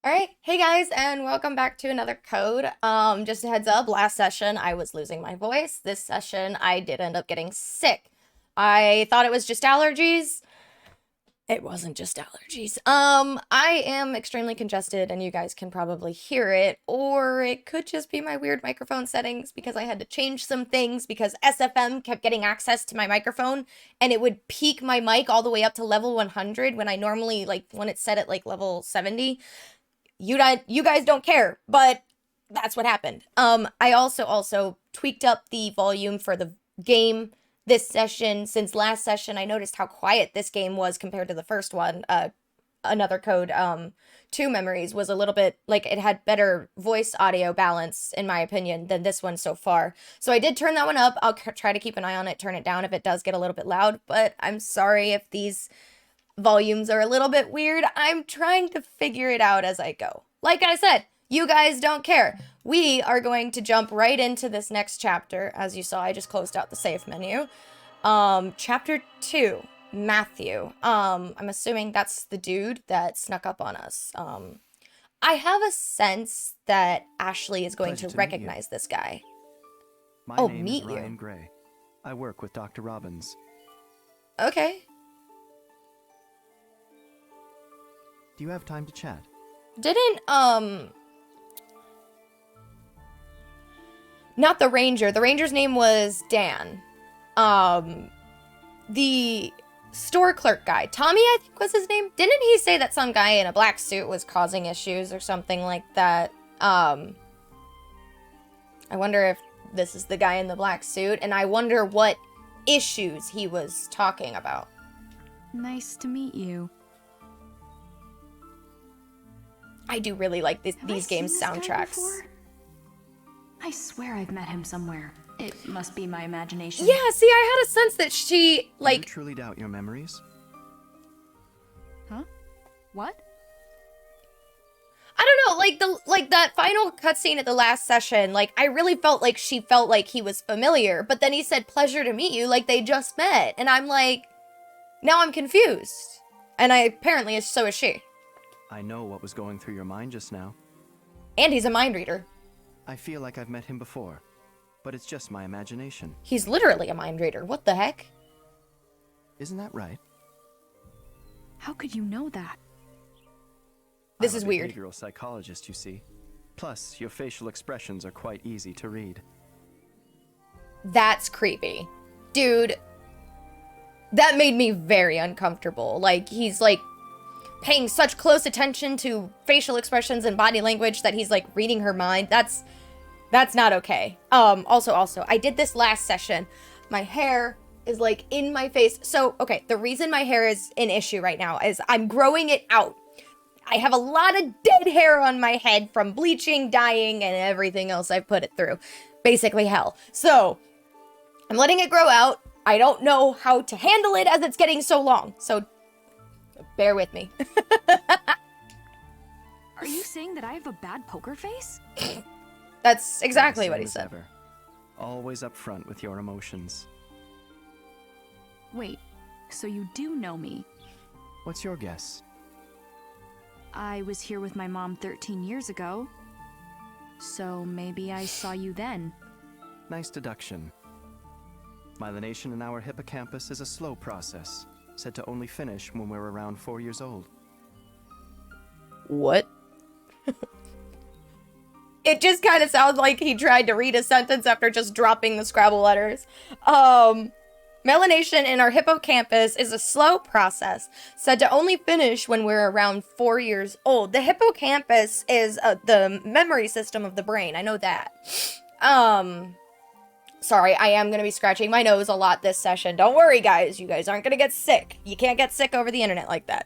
All right, hey guys, and welcome back to another code. Just a heads up, last session I was losing my voice. This session I did end up getting sick. I thought it was just allergies. It wasn't just allergies. I am extremely congested and you guys can probably hear it, or it could just be my weird microphone settings because I had to change some things because SFM kept getting access to my microphone and it would peak my mic all the way up to level 100 when I normally, like, when it's set at like level 70. You guys don't care, but that's what happened. I also tweaked up the volume for the game this session. Since last session, I noticed how quiet this game was compared to the first one. Another code, Two Memories was a little bit like it had better voice audio balance, in my opinion, than this one so far. So I did turn that one up. I'll try to keep an eye on it, turn it down if it does get a little bit loud, but I'm sorry if these volumes are a little bit weird. I'm trying to figure it out as I go. Like I said, you guys don't care. We are going to jump right into this next chapter. As you saw, I just closed out the save menu. Chapter 2, Matthew. I'm assuming that's the dude that snuck up on us. I have a sense that Ashley is going to Pleasure to meet you. recognize this guy. My Oh, name meet is you. Ryan Gray. I work with Dr. Robbins. Okay. Do you have time to chat? Didn't, not the ranger. The ranger's name was Dan. The store clerk guy, Tommy, I think was his name. Didn't he say that some guy in a black suit was causing issues or something like that? I wonder if this is the guy in the black suit, and I wonder what issues he was talking about. Nice to meet you. I do really like these Have I games' seen this guy soundtracks. before? I swear I've met him somewhere. It must be my imagination. Yeah, see, I had a sense that she, You like, truly doubt your memories? Huh? What? I don't know, like that final cutscene at the last session, like, I really felt like she felt like he was familiar, but then he said, pleasure to meet you, like they just met, and I'm like, now I'm confused. And apparently, so is she. I know what was going through your mind just now. And he's a mind reader. I feel like I've met him before, but it's just my imagination. He's literally a mind reader, what the heck? Isn't that right? How could you know that? This I'm is a weird. behavioral psychologist, you see. Plus, your facial expressions are quite easy to read. That's creepy. Dude, that made me very uncomfortable. Like, he's, like, paying such close attention to facial expressions and body language that he's, like, reading her mind. That's not okay. Also, I did this last session. My hair is, like, in my face. So, okay, the reason my hair is an issue right now is I'm growing it out. I have a lot of dead hair on my head from bleaching, dyeing, and everything else I've put it through. Basically hell. So, I'm letting it grow out. I don't know how to handle it as it's getting so long. So, bear with me. Are you saying that I have a bad poker face? That's exactly Same what he as said. ever. Always upfront with your emotions. Wait, so you do know me? What's your guess? I was here with my mom 13 years ago. So maybe I saw you then. Nice deduction. Myelination in our hippocampus is a slow process, said to only finish when we're around 4 years old. What? It just kind of sounds like he tried to read a sentence after just dropping the Scrabble letters. Melanation in our hippocampus is a slow process, said to only finish when we're around 4 years old. The hippocampus is the memory system of the brain. I know that. Sorry, I am going to be scratching my nose a lot this session. Don't worry, guys. You guys aren't going to get sick. You can't get sick over the internet like that.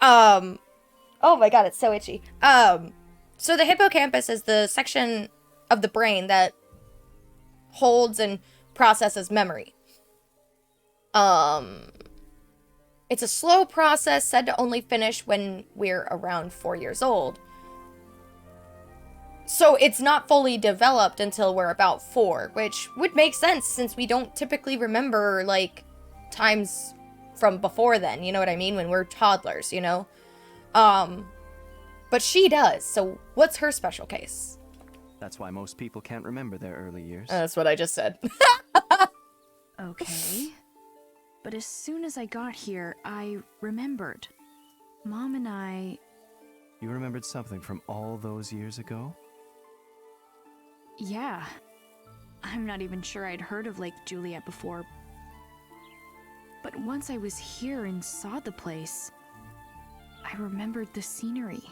Oh my god, it's so itchy. So the hippocampus is the section of the brain that holds and processes memory. It's a slow process said to only finish when we're around 4 years old. So it's not fully developed until we're about 4, which would make sense since we don't typically remember, like, times from before then, you know what I mean? When we're toddlers, you know? But But she does, so what's her special case? That's why most people can't remember their early years. That's what I just said. Okay. But as soon as I got here, I remembered. Mom and I... You remembered something from all those years ago? Yeah. I'm not even sure I'd heard of Lake Juliet before. But once I was here and saw the place, I remembered the scenery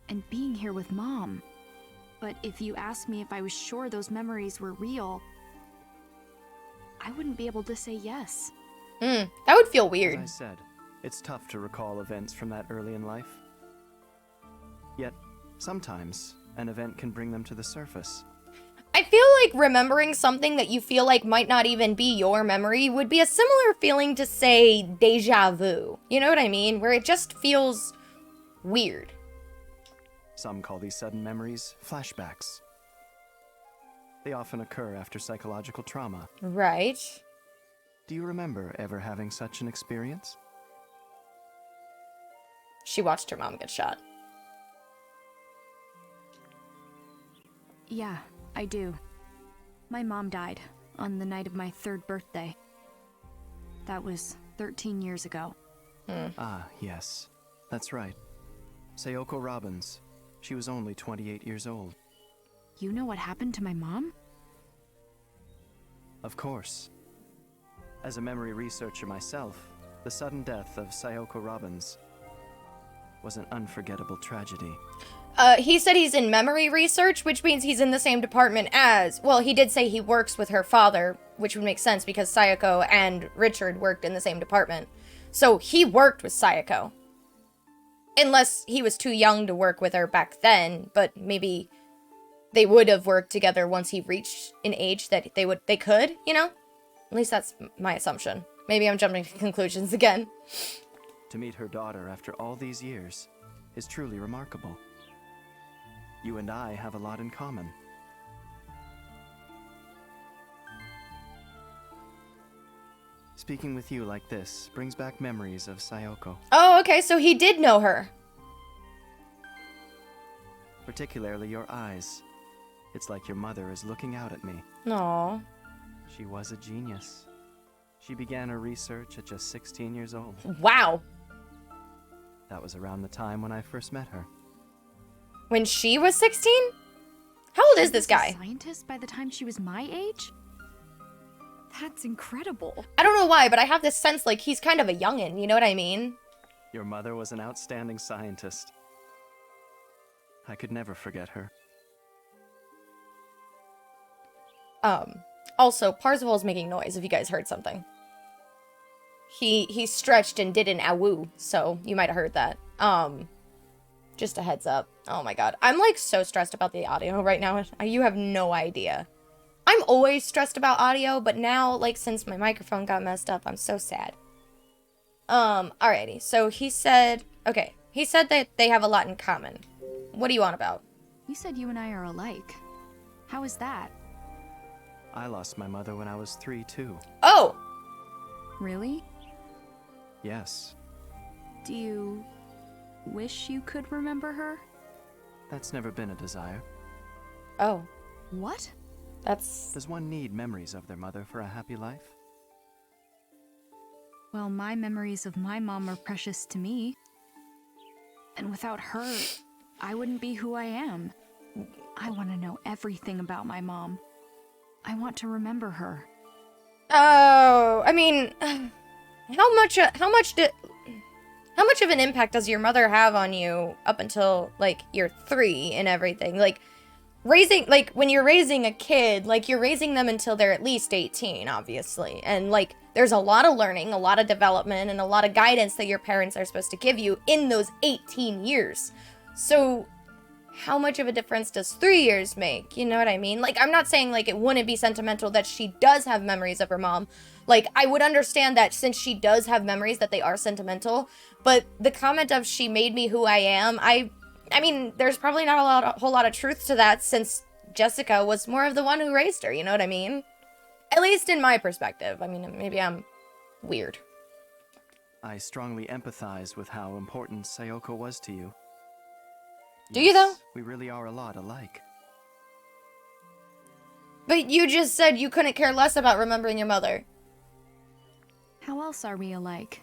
and being here with Mom. But if you asked me if I was sure those memories were real, I wouldn't be able to say yes. That would feel As weird. I said, it's tough to recall events from that early in life. Yet, sometimes, an event can bring them to the surface. I feel like remembering something that you feel like might not even be your memory would be a similar feeling to, say, deja vu. You know what I mean? Where it just feels weird. Some call these sudden memories flashbacks. They often occur after psychological trauma. Right. Do you remember ever having such an experience? She watched her mom get shot. Yeah, I do. My mom died on the night of my 3rd birthday. That was 13 years ago. Ah, yes. That's right. Sayoko Robbins. She was only 28 years old. You know what happened to my mom? Of course. As a memory researcher myself, the sudden death of Sayoko Robbins was an unforgettable tragedy. He said he's in memory research, which means he's in the same department as... Well, he did say he works with her father, which would make sense because Sayako and Richard worked in the same department. So he worked with Sayako. Unless he was too young to work with her back then, but maybe they would have worked together once he reached an age that they could, you know? At least that's my assumption. Maybe I'm jumping to conclusions again. To meet her daughter after all these years is truly remarkable. You and I have a lot in common. Speaking with you like this brings back memories of Sayoko, Oh, okay, so he did know her. particularly your eyes. It's like your mother is looking out at me. Aw. She was a genius. She began her research at just 16 years old. Wow. That was around the time when I first met her. When she was 16? How old is this She was a guy? scientist by the time she was my age? That's incredible. I don't know why, but I have this sense like he's kind of a youngin', you know what I mean? Your mother was an outstanding scientist. I could never forget her. Also, Parzival's making noise if you guys heard something. He stretched and did an awoo, so you might have heard that. Just a heads up. Oh my god. I'm like so stressed about the audio right now. You have no idea. I'm always stressed about audio, but now, like, since my microphone got messed up, I'm so sad. Alrighty. So he said, okay. He said that they have a lot in common. What do you want about? You said you and I are alike. How is that? I lost my mother when I was 3, too. Oh! Really? Yes, Do you wish you could remember her? that's never been a desire. Oh. What? That's... Does one need memories of their mother for a happy life? Well, my memories of my mom are precious to me. And without her, I wouldn't be who I am. I want to know everything about my mom. I want to remember her. Oh, I mean, how much of an impact does your mother have on you up until like you're 3 and everything? Like when you're raising a kid, like you're raising them until they're at least 18, obviously. And like there's a lot of learning, a lot of development, and a lot of guidance that your parents are supposed to give you in those 18 years. So how much of a difference does 3 years make? You know what I mean? Like, I'm not saying, like, it wouldn't be sentimental that she does have memories of her mom. Like, I would understand that since she does have memories that they are sentimental. But the comment of she made me who I am, I mean, there's probably not a whole lot of truth to that since Jessica was more of the one who raised her, you know what I mean? At least in my perspective. I mean, maybe I'm weird. I strongly empathize with how important Sayoko was to you. Do you, though? Yes, we really are a lot alike. But you just said you couldn't care less about remembering your mother. How else are we alike?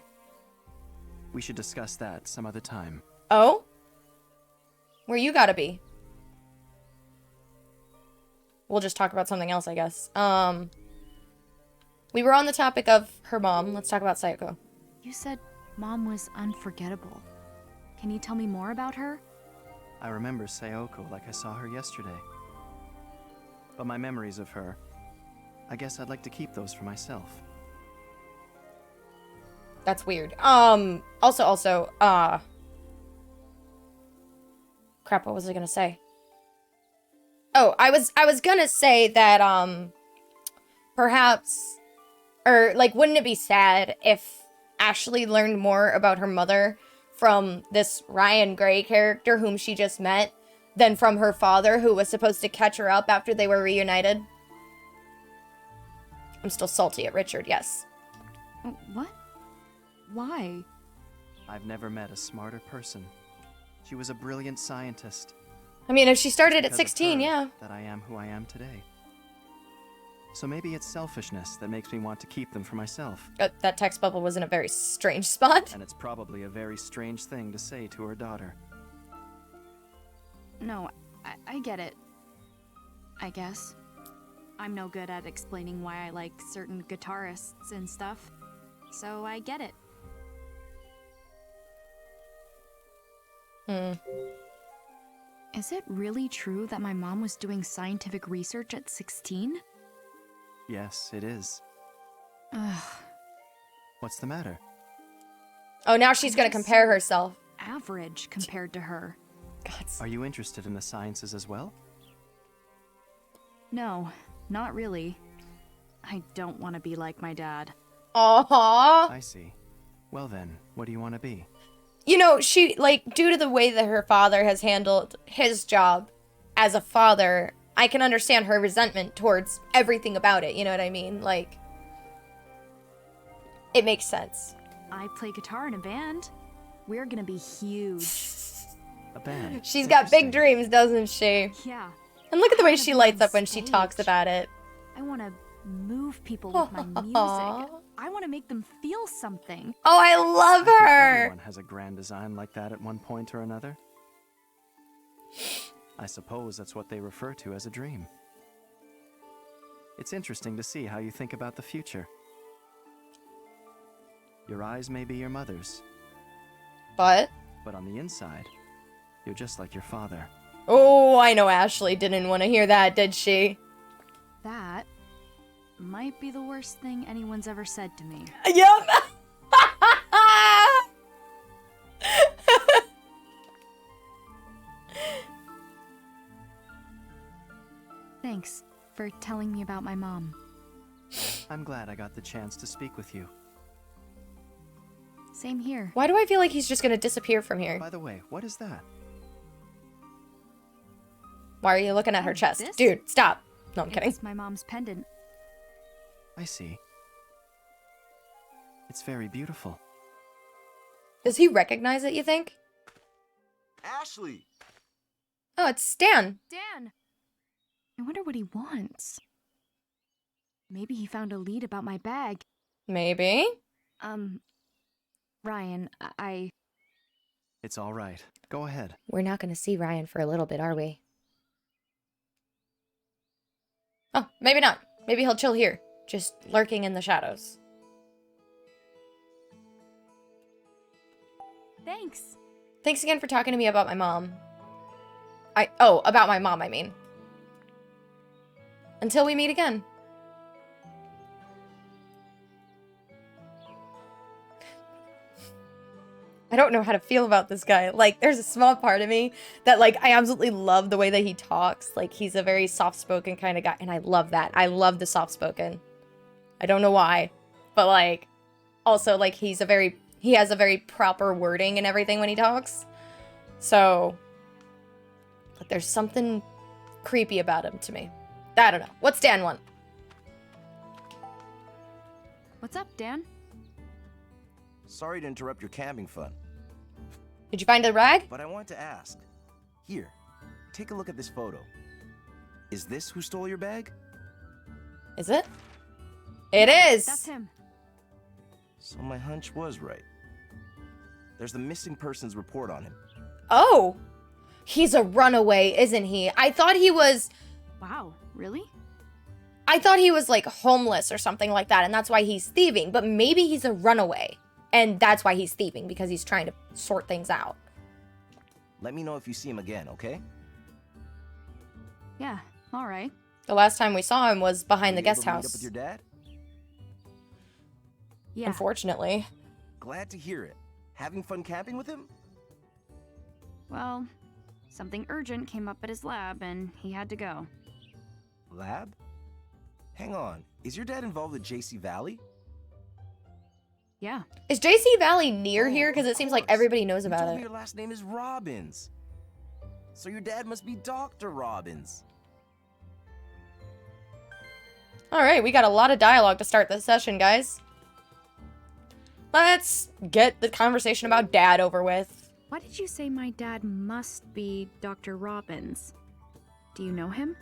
We should discuss that some other time. Oh? Where you gotta be? We'll just talk about something else, I guess. We were on the topic of her mom. Let's talk about Sayoko. You said Mom was unforgettable. Can you tell me more about her? I remember Sayoko like I saw her yesterday. But my memories of her, I guess I'd like to keep those for myself. That's weird. Also, crap, what was I gonna say? Oh, I was gonna say that, perhaps, or, like, wouldn't it be sad if Ashley learned more about her mother from this Ryan Gray character whom she just met than from her father who was supposed to catch her up after they were reunited? I'm still salty at Richard, yes. What? Why? I've never met a smarter person. She was a brilliant scientist. I mean, if she started at Because of 16, her yeah. that I am who I am today. So maybe it's selfishness that makes me want to keep them for myself. That text bubble was in a very strange spot. And it's probably a very strange thing to say to her daughter. No, I get it. I guess. I'm no good at explaining why I like certain guitarists and stuff. So I get it. Is it really true that my mom was doing scientific research at 16? Yes, it is. Ugh, What's the matter? Oh, now she's gonna compare herself. average compared to her. God. Are you interested in the sciences as well? No, not really. I don't want to be like my dad. Aww. I see. Well then, what do you want to be? You know, she, like, due to the way that her father has handled his job as a father, I can understand her resentment towards everything about it, you know what I mean? Like, it makes sense. I play guitar in a band. We're gonna be huge. A band. She's got big Interesting. dreams, doesn't she? Yeah. And look at the way I wanna she be lights on up when she talks stage. about it. I want to move people with my music. Aw. I want to make them feel something. Oh, I love I think her! everyone has a grand design like that at one point or another. I suppose that's what they refer to as a dream. It's interesting to see how you think about the future. Your eyes may be your mother's, But, but on the inside, you're just like your father. oh, I know Ashley didn't want to hear that, did she? That might be the worst thing anyone's ever said to me. Yep. Thanks for telling me about my mom. I'm glad I got the chance to speak with you. Same here. Why do I feel like he's just gonna disappear from here? By the way, what is that? Why are you looking at her Oh, chest? this? Dude, stop. No, I'm kidding. It's my mom's pendant. I see. It's very beautiful. Does he recognize it, you think? Ashley! Oh, it's Stan. Dan! I wonder what he wants. Maybe he found a lead about my bag. Maybe. Ryan, It's all right. Go ahead. We're not gonna see Ryan for a little bit, are we? Oh, maybe not. Maybe he'll chill here, just lurking in the shadows. Thanks. Thanks again for talking to me about my mom. About my mom, I mean. Until we meet again. I don't know how to feel about this guy. Like, there's a small part of me that, like, I absolutely love the way that he talks. Like, he's a very soft-spoken kind of guy, and I love that. I love the soft-spoken. I don't know why, but, like, also, like, he has a very proper wording and everything when he talks. So, but there's something creepy about him to me. I don't know. What's Dan want? What's up, Dan? Sorry to interrupt your camping fun, Did you find a rag? but I want to ask. Here, take a look at this photo. Is this who stole your bag? Is it? It is! That's him. So my hunch was right. There's the missing persons report on him. Oh! He's a runaway, isn't he? I thought he was Really? like homeless or something like that, and that's why he's thieving. But maybe he's a runaway, and that's why he's thieving, because he's trying to sort things out. Let me know if you see him again, okay? Yeah, alright. The last time we saw him was behind the Were you able guest to meet house. up with your dad? Yeah. Unfortunately. Glad to hear it. Having fun camping with him? Well, something urgent came up at his lab and he had to go. Lab? Hang on. Is your dad involved with JC Valley? Yeah. Is JC Valley near here? Because it seems like course. everybody knows You about told me it. your last name is Robbins. So your dad must be Dr. Robbins. Alright, we got a lot of dialogue to start this session, guys. Let's get the conversation about Dad over with. Why did you say my dad must be Dr. Robbins? Do you know him?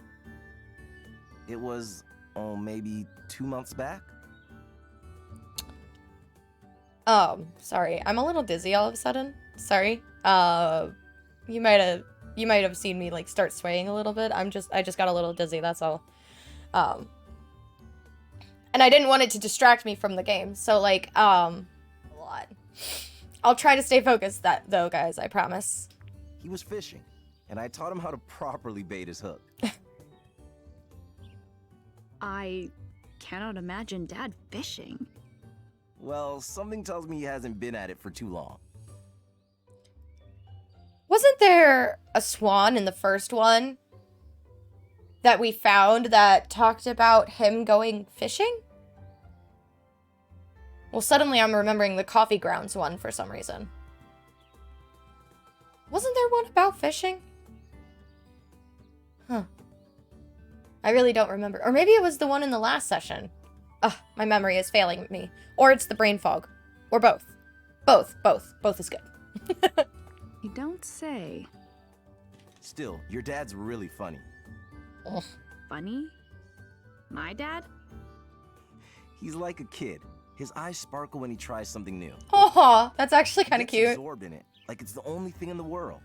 It was, maybe 2 months back? Sorry. I'm a little dizzy all of a sudden. Sorry. You might have seen me like start swaying a little bit. I just got a little dizzy, that's all. And I didn't want it to distract me from the game. So like, hold on. I'll try to stay focused though, guys, I promise. He was fishing, and I taught him how to properly bait his hook. I cannot imagine Dad fishing. Well, something tells me he hasn't been at it for too long. Wasn't there a swan in the first one that we found that talked about him going fishing? Well, suddenly I'm remembering the coffee grounds one for some reason. Wasn't there one about fishing? Huh. I really don't remember. Or maybe it was the one in the last session. Ugh, my memory is failing me. Or it's the brain fog. Or both. Both is good. You don't say. Still, your dad's really funny. Ugh. Funny? My dad? He's like a kid. His eyes sparkle when he tries something new. Aw, that's actually kind of He cute. gets absorbed in it, like it's the only thing in the world.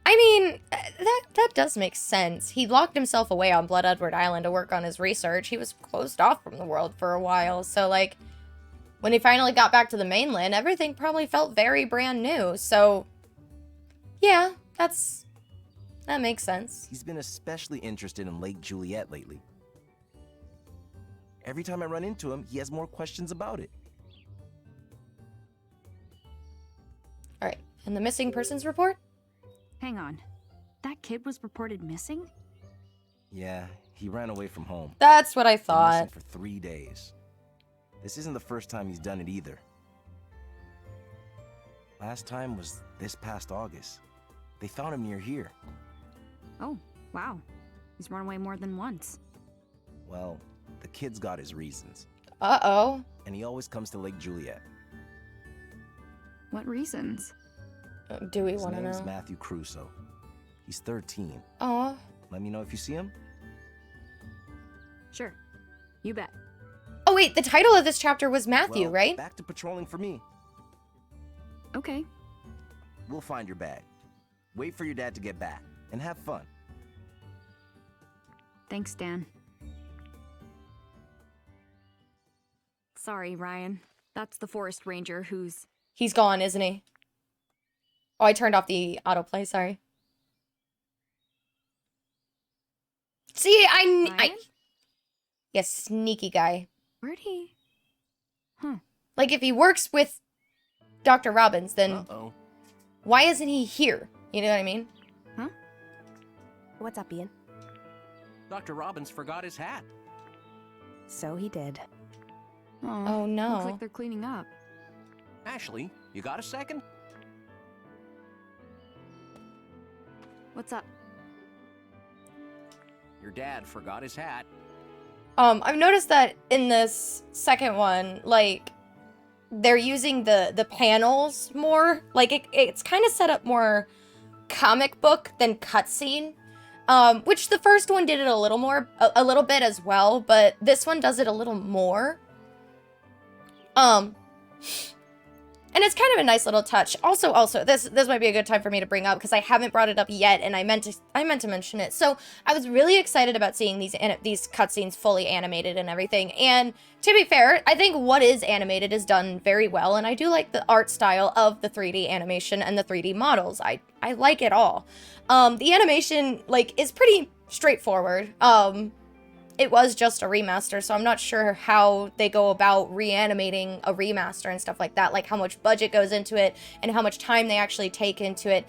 I mean, that does make sense. He locked himself away on Blood Edward Island to work on his research. He was closed off from the world for a while, so like, when he finally got back to the mainland, everything probably felt very brand new, so yeah, that makes sense. He's been especially interested in Lake Juliet lately. Every time I run into him, he has more questions about it. Alright, and the missing persons report? Hang on. That kid was reported missing? Yeah, he ran away from home. That's what I Been missing thought. for 3 days. This isn't the first time he's done it either. Last time was this past August. They found him near here. Oh, wow. He's run away more than once. Well, the kid's got his reasons. Uh-oh. And he always comes to Lake Juliet. What reasons? Do we His want to name's know? Matthew Crusoe. He's 13. Aw. Let me know if you see him. Sure. You bet. Oh wait, the title of this chapter was Matthew, Well, right? Back to patrolling for me. Okay. We'll find your bag. Wait for your dad to get back, and have fun. Thanks, Dan. Sorry, Ryan. That's the forest ranger who's... He's gone, isn't he? Oh, I turned off the autoplay, sorry. See, Ryan? Yes, sneaky guy. Where'd he... Like, if he works with Dr. Robbins, then Uh-oh. why isn't he here? You know what I mean? What's up, Ian? Dr. Robbins forgot his hat. So he did. Oh, no. Looks like they're cleaning up. Ashley, you got a second? What's up? Your dad forgot his hat. I've noticed that in this second one, like, they're using the panels more. Like, it's kind of set up more comic book than cutscene. Which the first one did it a little more, a little bit as well, but this one does it a little more. And it's kind of a nice little touch. Also, this might be a good time for me to bring up because I haven't brought it up yet, and I meant to mention it. So I was really excited about seeing these cutscenes fully animated and everything. And to be fair, I think what is animated is done very well, and I do like the art style of the 3D animation and the 3D models. I like it all. The animation like is pretty straightforward. It was just a remaster, so I'm not sure how they go about reanimating a remaster and stuff like that, like how much budget goes into it and how much time they actually take into it.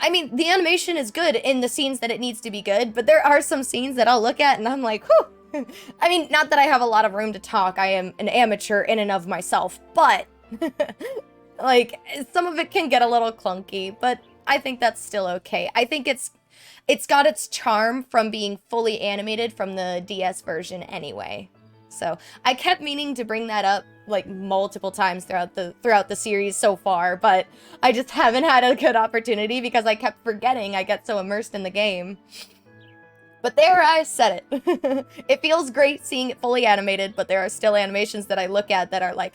I mean, the animation is good in the scenes that it needs to be good, but there are some scenes that I'll look at and I'm like, whew. I mean, not that I have a lot of room to talk, I am an amateur in and of myself, but like, some of it can get a little clunky, but I think that's still okay. I think it's got its charm from being fully animated from the DS version anyway. So I kept meaning to bring that up like multiple times throughout the series so far, but I just haven't had a good opportunity because I kept forgetting. I get so immersed in the game. But there, I said it. It feels great seeing it fully animated, but there are still animations that I look at that are like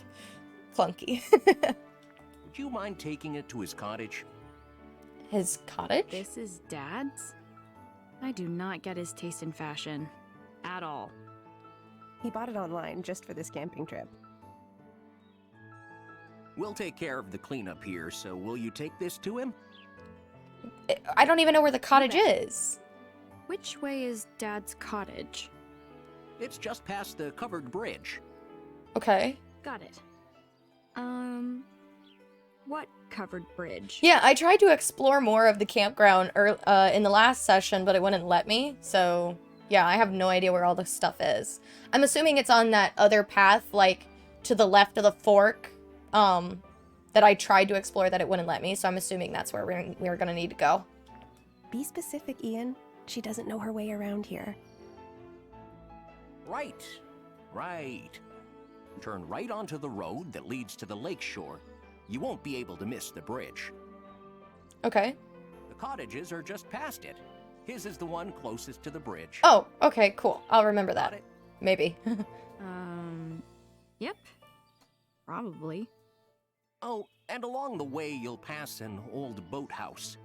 clunky. Would you mind taking it to his cottage? His cottage? This is Dad's? I do not get his taste in fashion. At all. He bought it online just for this camping trip. We'll take care of the cleanup here, so will you take this to him? I don't even know where the cottage is. Which way is Dad's cottage? It's just past the covered bridge. Okay. Got it. What covered bridge? Yeah, I tried to explore more of the campground in the last session, but it wouldn't let me. So, yeah, I have no idea where all this stuff is. I'm assuming it's on that other path, like, to the left of the fork, that I tried to explore that it wouldn't let me. So I'm assuming that's where we're gonna need to go. Be specific, Ian. She doesn't know her way around here. Right. Turn right onto the road that leads to the lake shore. You won't be able to miss the bridge. Okay. The cottages are just past it. His is the one closest to the bridge. Oh, okay, cool. I'll remember Got that. it? Maybe. Yep. Probably. Oh, and along the way you'll pass an old boathouse.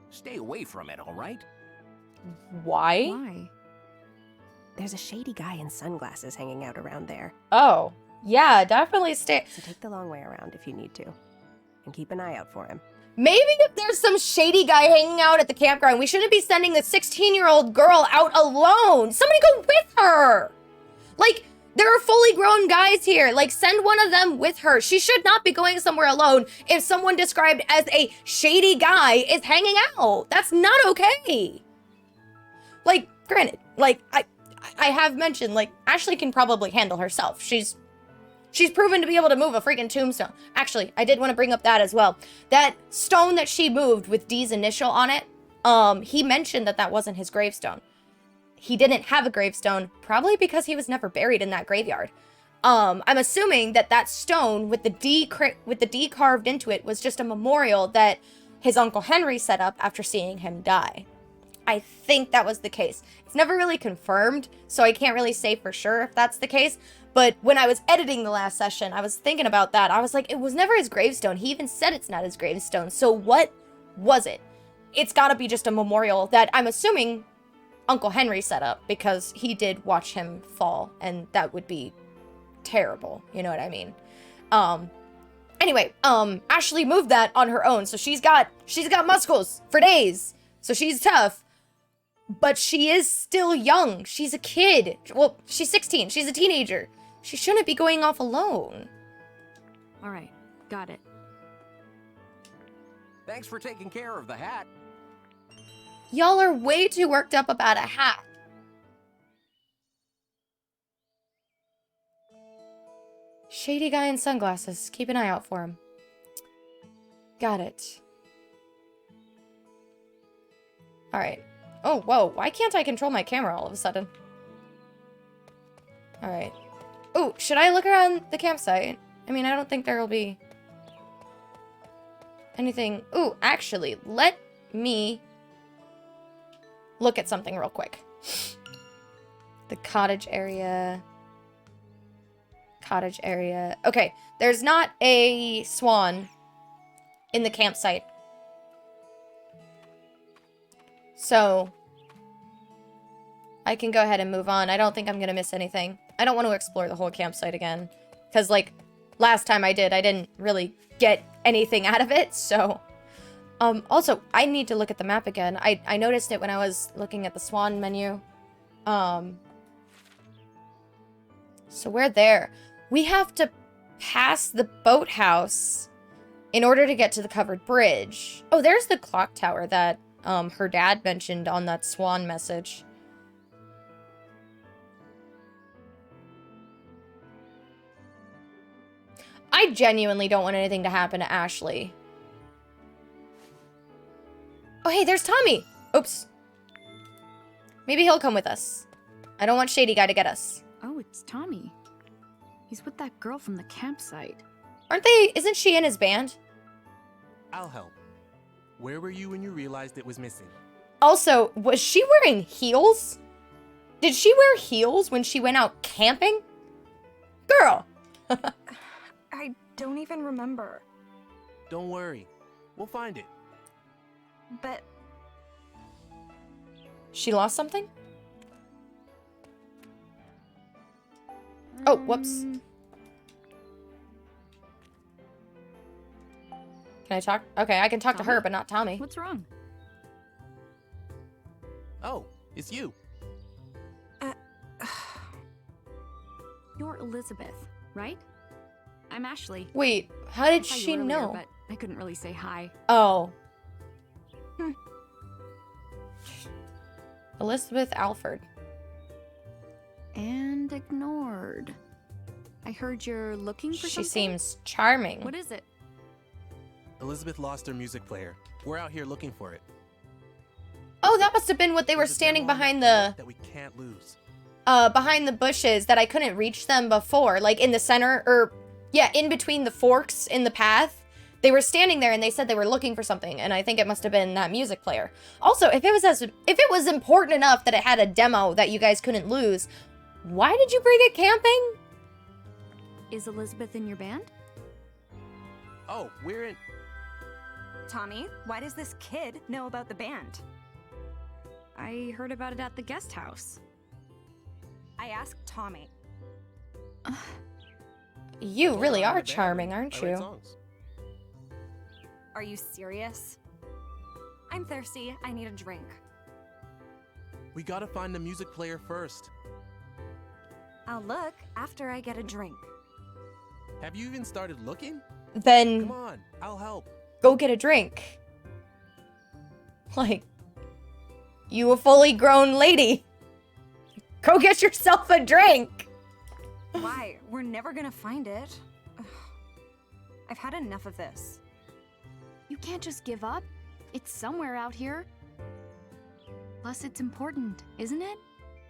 Stay away from it, all right? Why? Why? There's a shady guy in sunglasses hanging out around there. Oh, yeah, definitely stay. So take the long way around if you need to. And keep an eye out for him. Maybe if there's some shady guy hanging out at the campground, we shouldn't be sending a 16-year-old girl out alone. Somebody go with her. Like, there are fully grown guys here. Like, send one of them with her. She should not be going somewhere alone if someone described as a shady guy is hanging out. That's not okay. Like, granted, like, I have mentioned, like, Ashley can probably handle herself. She's proven to be able to move a freaking tombstone. Actually, I did want to bring up that as well. That stone that she moved with Dee's initial on it, he mentioned that that wasn't his gravestone. He didn't have a gravestone, probably because he was never buried in that graveyard. I'm assuming that that stone with the D carved into it was just a memorial that his Uncle Henry set up after seeing him die. I think that was the case. It's never really confirmed, so I can't really say for sure if that's the case. But when I was editing the last session, I was thinking about that. I was like, it was never his gravestone. He even said it's not his gravestone. So what was it? It's got to be just a memorial that I'm assuming Uncle Henry set up because he did watch him fall, and that would be terrible. You know what I mean? Anyway, Ashley moved that on her own, so she's got muscles for days. So she's tough. But she is still young. She's a kid. Well, she's 16. She's a teenager. She shouldn't be going off alone. All right, got it. Thanks for taking care of the hat. Y'all are way too worked up about a hat. Shady guy in sunglasses. Keep an eye out for him. Got it. Alright. Oh, whoa. Why can't I control my camera all of a sudden? Alright. Oh, should I look around the campsite? I mean, I don't think there will be anything. Ooh, actually, let me look at something real quick. The cottage area. Cottage area. Okay, there's not a swan in the campsite. So I can go ahead and move on. I don't think I'm gonna miss anything. I don't want to explore the whole campsite again. Because, like, last time I didn't really get anything out of it, so... also, I need to look at the map again. I noticed it when I was looking at the swan menu. So we're there. We have to pass the boathouse in order to get to the covered bridge. Oh, there's the clock tower that her dad mentioned on that swan message. I genuinely don't want anything to happen to Ashley. Oh, hey, there's Tommy. Oops. Maybe he'll come with us. I don't want Shady Guy to get us. Oh, it's Tommy. He's with that girl from the campsite. Isn't she in his band? I'll help. Where were you when you realized it was missing? Also, was she wearing heels? Did she wear heels when she went out camping? Girl! I don't even remember. Don't worry. We'll find it. But She lost something? Oh, whoops. Can I talk? Okay, I can talk to her, Tommy? but not Tommy. What's wrong? Oh, it's you. You're Elizabeth, right? I'm Ashley. Wait, how did I saw you she earlier, know? But I couldn't really say hi. Oh. Elizabeth Alford. And ignored. I heard you're looking for She something? seems charming. What is it? Elizabeth lost her music player. We're out here looking for it. Oh, that must have been what they were There's a standing demo on behind that the that we can't lose. behind the bushes that I couldn't reach them before, like in the center, or yeah, in between the forks in the path. They were standing there and they said they were looking for something, and I think it must have been that music player. Also, if it was important enough that it had a demo that you guys couldn't lose, why did you bring it camping? Is Elizabeth in your band? Oh, we're in. Tommy, why does this kid know about the band? I heard about it at the guest house. I asked Tommy. You Told really her I'm are in the band. charming, aren't I write you? songs. Are you serious? I'm thirsty. I need a drink. We gotta find the music player first. I'll look after I get a drink. Have you even started looking? Then Come on, I'll help. go get a drink. Like, you a fully grown lady. Go get yourself a drink. Why? We're never gonna find it. Ugh. I've had enough of this. You can't just give up. It's somewhere out here. Plus, it's important, isn't it?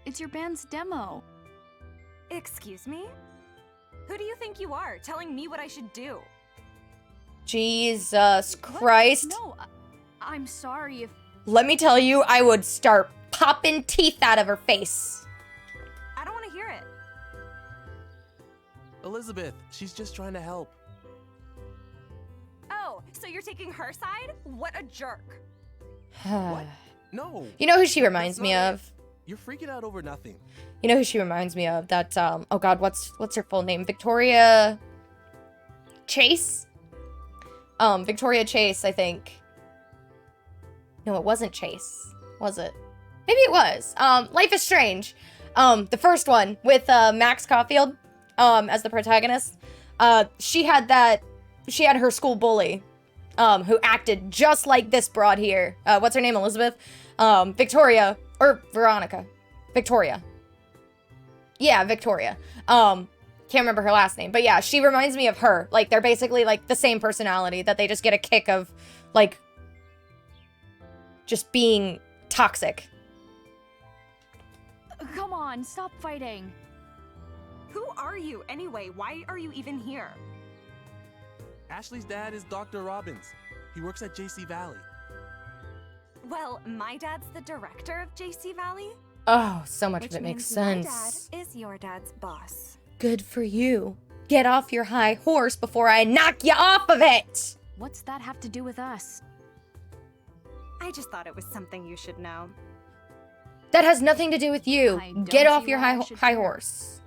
It's your band's demo. Excuse me? Who do you think you are, telling me what I should do? Jesus What? Christ. No, I'm sorry if... Let me tell you, I would start popping teeth out of her face. I don't want to hear it. Elizabeth, she's just trying to help. Oh, so you're taking her side? What a jerk. What? No. You know who she reminds That's me not it. of? You're freaking out over nothing. You know who she reminds me of? That, oh god, what's her full name? Victoria Chase? Victoria Chase, I think. No, it wasn't Chase, was it? Maybe it was. Life is Strange. The first one with, Max Caulfield, as the protagonist. She had her school bully, who acted just like this broad here. What's her name, Elizabeth? Victoria, or Veronica. Victoria. Yeah, Victoria. Can't remember her last name, but yeah, she reminds me of her. Like, they're basically, like, the same personality, that they just get a kick of, like, just being toxic. Come on, stop fighting. Who are you, anyway? Why are you even here? Ashley's dad is Dr. Robbins. He works at JC Valley. Well, my dad's the director of JC Valley. Oh, so much Which of it makes means sense. My dad is your dad's boss. Good for you. Get off your high horse before I knock you off of it! What's that have to do with us? I just thought it was something you should know. That has nothing to do with you. I don't Get off see your why I high should high care. horse.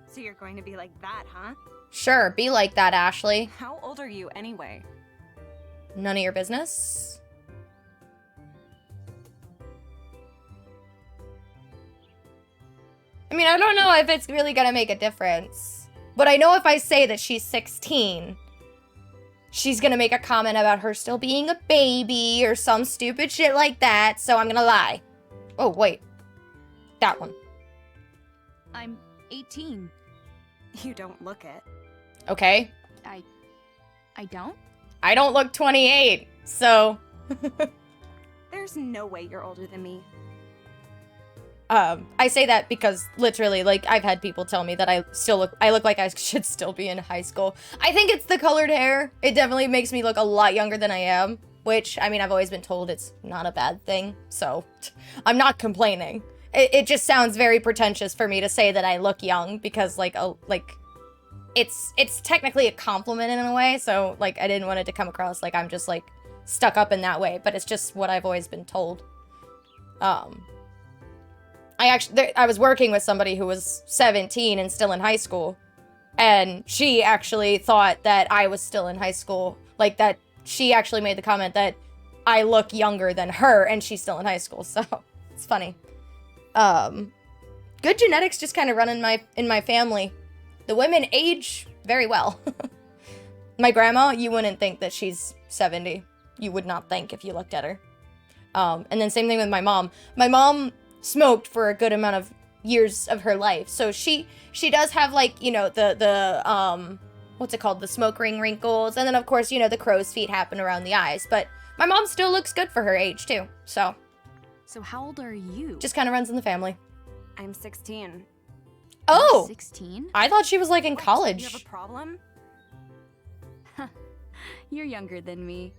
So you're going to be like that, huh? Sure, be like that, Ashley. How old are you anyway? None of your business. I mean, I don't know if it's really gonna make a difference. But I know if I say that she's 16, she's gonna make a comment about her still being a baby or some stupid shit like that, so I'm gonna lie. Oh, wait. That one. I'm 18. You don't look it. Okay. I don't? I don't look 28, so... There's no way you're older than me. I say that because literally, like, I've had people tell me that I look like I should still be in high school. I think it's the colored hair. It definitely makes me look a lot younger than I am, which, I mean, I've always been told it's not a bad thing, so I'm not complaining. It just sounds very pretentious for me to say that I look young because, it's technically a compliment in a way, so, like, I didn't want it to come across like I'm just, like, stuck up in that way, but it's just what I've always been told. I was working with somebody who was 17 and still in high school, and she actually thought that I was still in high school. Like, that she actually made the comment that I look younger than her, and she's still in high school, so it's funny. Good genetics just kind of run in my family. The women age very well. My grandma, you wouldn't think that she's 70. You would not think if you looked at her. And then same thing with my mom. My mom smoked for a good amount of years of her life. So she does have, like, you know, the what's it called? The smoke ring wrinkles. And then, of course, you know, the crow's feet happen around the eyes. But my mom still looks good for her age, too. So how old are you? just kind of runs in the family. I'm 16. Oh! 16? I thought she was, like, in What? college. You have a problem? You're younger than me.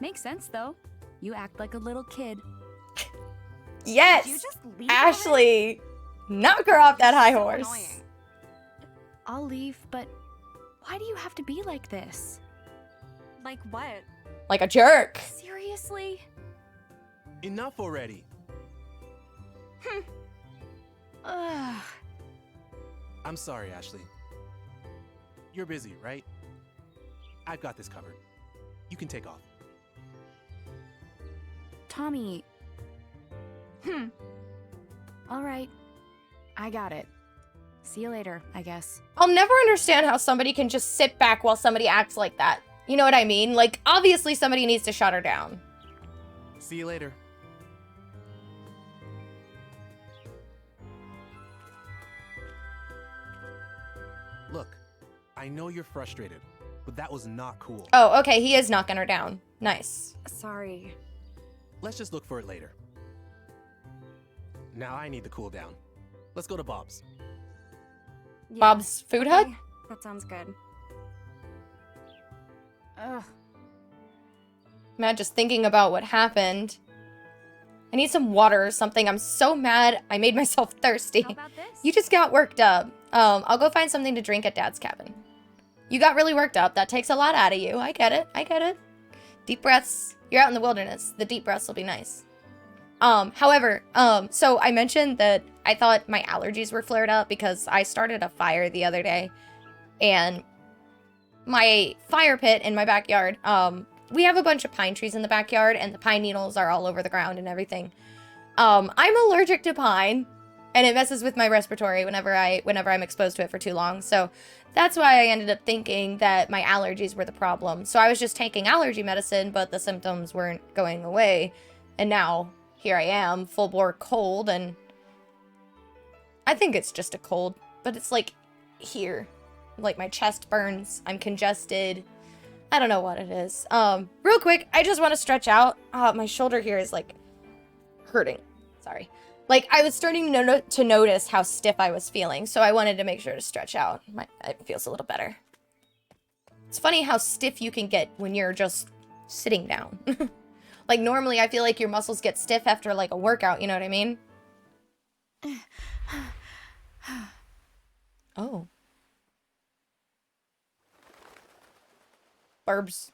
Makes sense, though. You act like a little kid. Yes! Did you just leave already? Ashley! Knock her off that high So horse. annoying. I'll leave, but why do you have to be like this? Like what? Like a jerk. Seriously? Enough already. Ugh. I'm sorry, Ashley. You're busy, right? I've got this covered. You can take off. Tommy. All right. I got it. See you later, I guess. I'll never understand how somebody can just sit back while somebody acts like that. You know what I mean? Like, obviously somebody needs to shut her down. See you later. Look, I know you're frustrated, but that was not cool. Oh, okay, he is knocking her down. Nice. Sorry. Let's just look for it later. Now I need to cool down. Let's go to Bob's. Yeah, Bob's Food Hut? okay, that sounds good. Ugh. Man, just thinking about what happened. I need some water or something. I'm so mad I made myself thirsty. How about this? You just got worked up. I'll go find something to drink at Dad's cabin. You got really worked up. That takes a lot out of you. I get it. I get it. Deep breaths. You're out in the wilderness. The deep breaths will be nice. However, so I mentioned that I thought my allergies were flared up because I started a fire the other day. And my fire pit in my backyard, we have a bunch of pine trees in the backyard, and the pine needles are all over the ground and everything. I'm allergic to pine, and it messes with my respiratory whenever I'm exposed to it for too long. So that's why I ended up thinking that my allergies were the problem. So I was just taking allergy medicine, but the symptoms weren't going away. And now here I am, full bore cold, and I think it's just a cold, but it's like here. Like my chest burns, I'm congested. I don't know what it is. Real quick, I just want to stretch out. My shoulder here is like hurting. Sorry. Like I was starting to notice how stiff I was feeling, so I wanted to make sure to stretch out. It feels a little better. It's funny how stiff you can get when you're just sitting down. Like, normally I feel like your muscles get stiff after, like, a workout, you know what I mean? Oh. Burbs.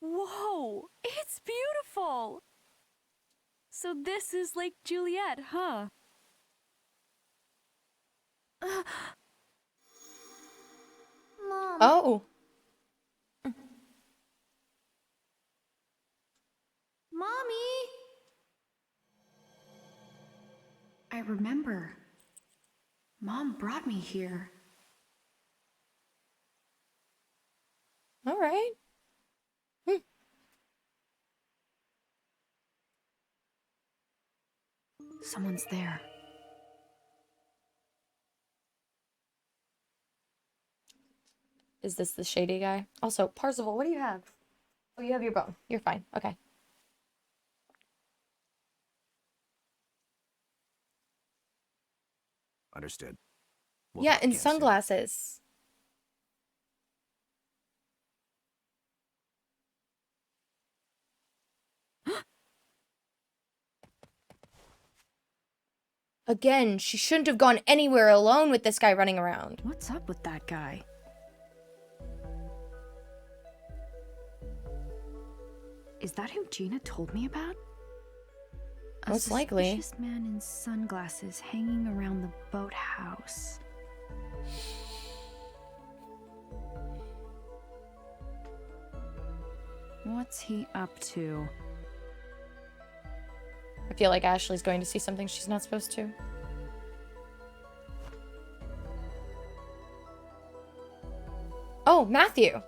Whoa, it's beautiful! So this is Lake Juliet, huh? Mom. Oh. Mommy. I remember. Mom brought me here. All right. Someone's there. Is this the shady guy? Also, Parzival, what do you have? Oh, you have your bone. You're fine. Okay. Understood. We'll Yeah, talk and again soon. sunglasses. Again, she shouldn't have gone anywhere alone with this guy running around. What's up with that guy? Is that who Gina told me about? A Most likely. suspicious man in sunglasses hanging around the boathouse. What's he up to? I feel like Ashley's going to see something she's not supposed to. Oh, Matthew.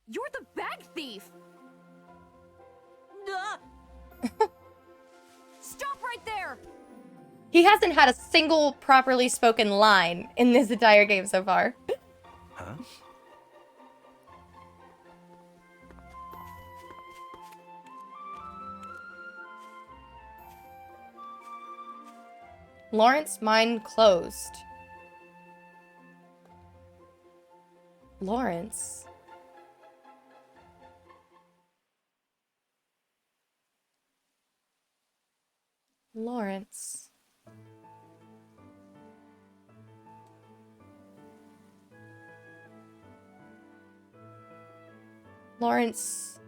You're the bag thief! Stop right there! He hasn't had a single properly spoken line in this entire game so far. Huh? Lawrence, mine closed. Lawrence. Lawrence. Lawrence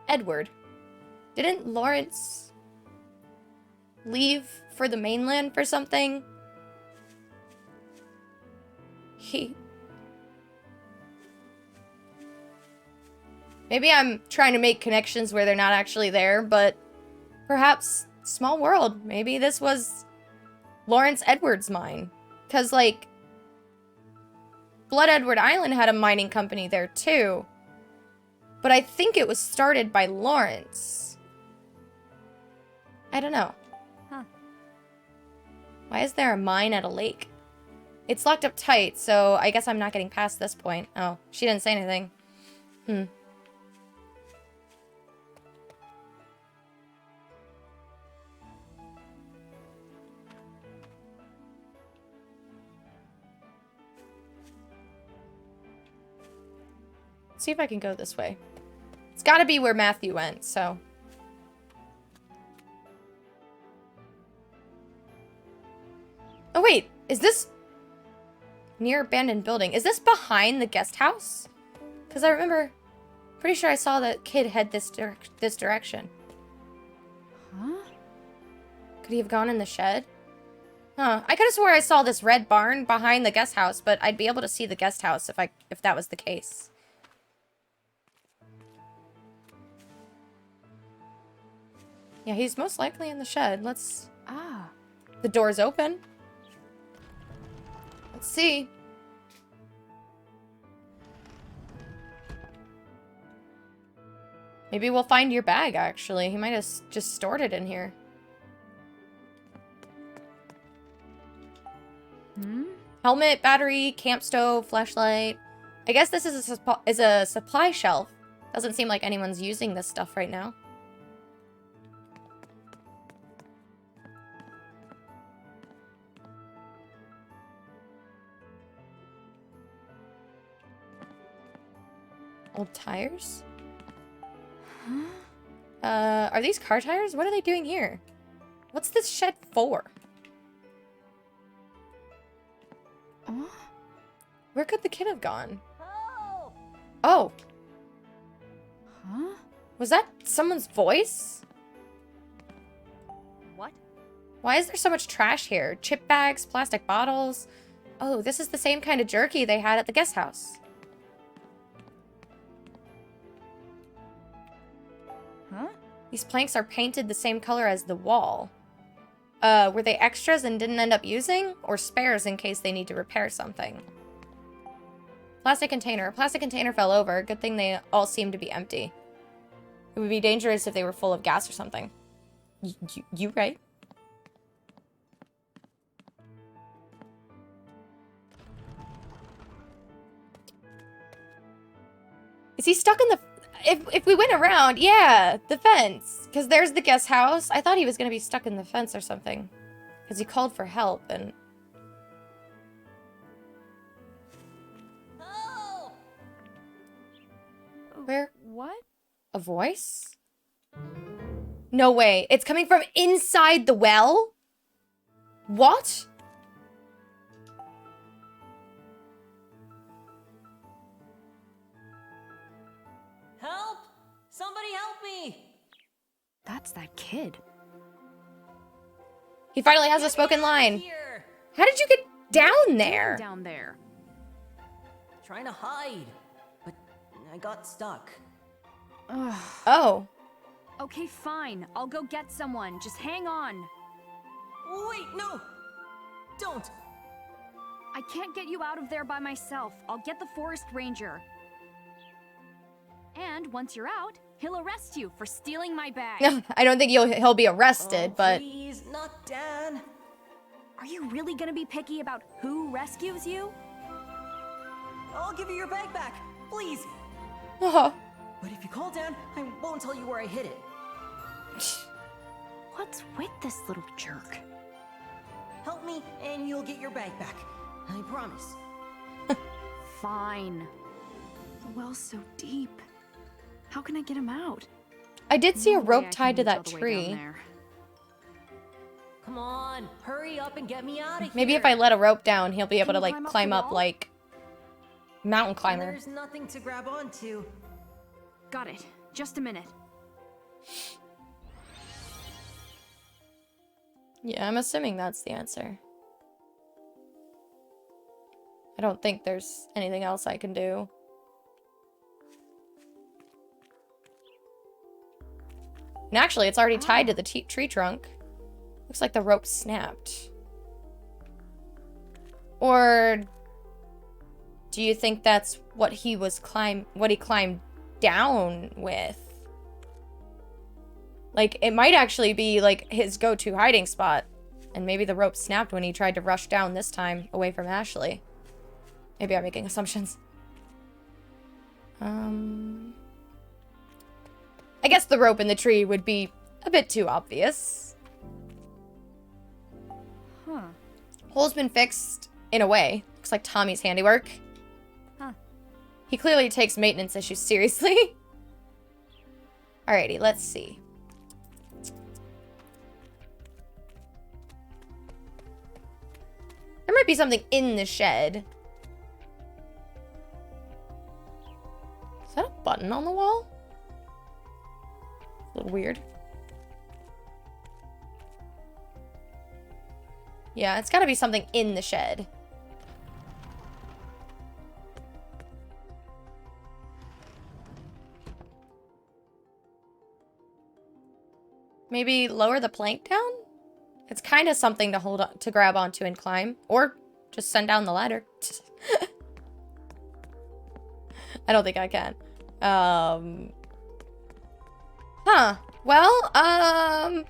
Edward. Didn't Lawrence leave for the mainland for something? Maybe I'm trying to make connections where they're not actually there, but perhaps small world. Maybe this was Lawrence Edward's mine. Because, like, Blood Edward Island had a mining company there, too. But I think it was started by Lawrence. I don't know. Huh. Why is there a mine at a lake? It's locked up tight, so I guess I'm not getting past this point. Oh, she didn't say anything. See if I can go this way. It's gotta be where Matthew went, so. Oh wait, is this near abandoned building? Is this behind the guest house? Because I remember, pretty sure I saw the kid head this direction. Huh? Could he have gone in the shed? Huh, I could have swore I saw this red barn behind the guest house, but I'd be able to see the guest house if that was the case. Yeah, he's most likely in the shed. Let's... Ah. The door's open. Let's see. Maybe we'll find your bag, actually. He might have just stored it in here. Helmet, battery, camp stove, flashlight. I guess this is a supply shelf. Doesn't seem like anyone's using this stuff right now. Old tires? Huh? Are these car tires? What are they doing here? What's this shed for? Oh? Where could the kid have gone? Oh. Huh? Was that someone's voice? What? Why is there so much trash here? Chip bags, plastic bottles. Oh, this is the same kind of jerky they had at the guest house. Huh? These planks are painted the same color as the wall. Were they extras and didn't end up using? Or spares in case they need to repair something? Plastic container. A plastic container fell over. Good thing they all seem to be empty. It would be dangerous if they were full of gas or something. You right? Is he stuck in the... If we went around, yeah, the fence. Because there's the guest house. I thought he was going to be stuck in the fence or something. Because he called for help and... Where? What? A voice? No way. It's coming from inside the well? What? Help! Somebody help me! That's that kid. He finally has a spoken line. Here! How did you get down there? Down there. Trying to hide, but I got stuck. Ugh. Oh. Okay, fine. I'll go get someone. Just hang on. Wait, no! Don't! I can't get you out of there by myself. I'll get the forest ranger. And once you're out, he'll arrest you for stealing my bag. I don't think he'll be arrested, Oh, but... Please, not Dan. Are you really gonna be picky about who rescues you? I'll give you your bag back, please. Oh. But if you call Dan, I won't tell you where I hid it. What's with this little jerk? Help me, and you'll get your bag back. I promise. Fine. The well's so deep. How can I get him out? I did see a No way rope I tied to can reach that all the way down tree. there. Come on, hurry up and get me out of here. Maybe if I let a rope down, he'll be able Can to, you like, climb up climb the up, wall? like, mountain climber. There's nothing to grab onto. Got it. Just a minute. Yeah, I'm assuming that's the answer. I don't think there's anything else I can do. And actually, it's already tied to the tree trunk. Looks like the rope snapped. Or do you think that's what he was what he climbed down with? Like, it might actually be, like, his go-to hiding spot. And maybe the rope snapped when he tried to rush down this time, away from Ashley. Maybe I'm making assumptions. I guess the rope in the tree would be a bit too obvious. Huh. Hole's been fixed, in a way. Looks like Tommy's handiwork. Huh. He clearly takes maintenance issues seriously. Alrighty, let's see. There might be something in the shed. Is that a button on the wall? A little weird. Yeah, it's gotta be something in the shed. Maybe lower the plank down? It's kind of something to hold on, to grab onto and climb. Or just send down the ladder. I don't think I can. Huh. Well,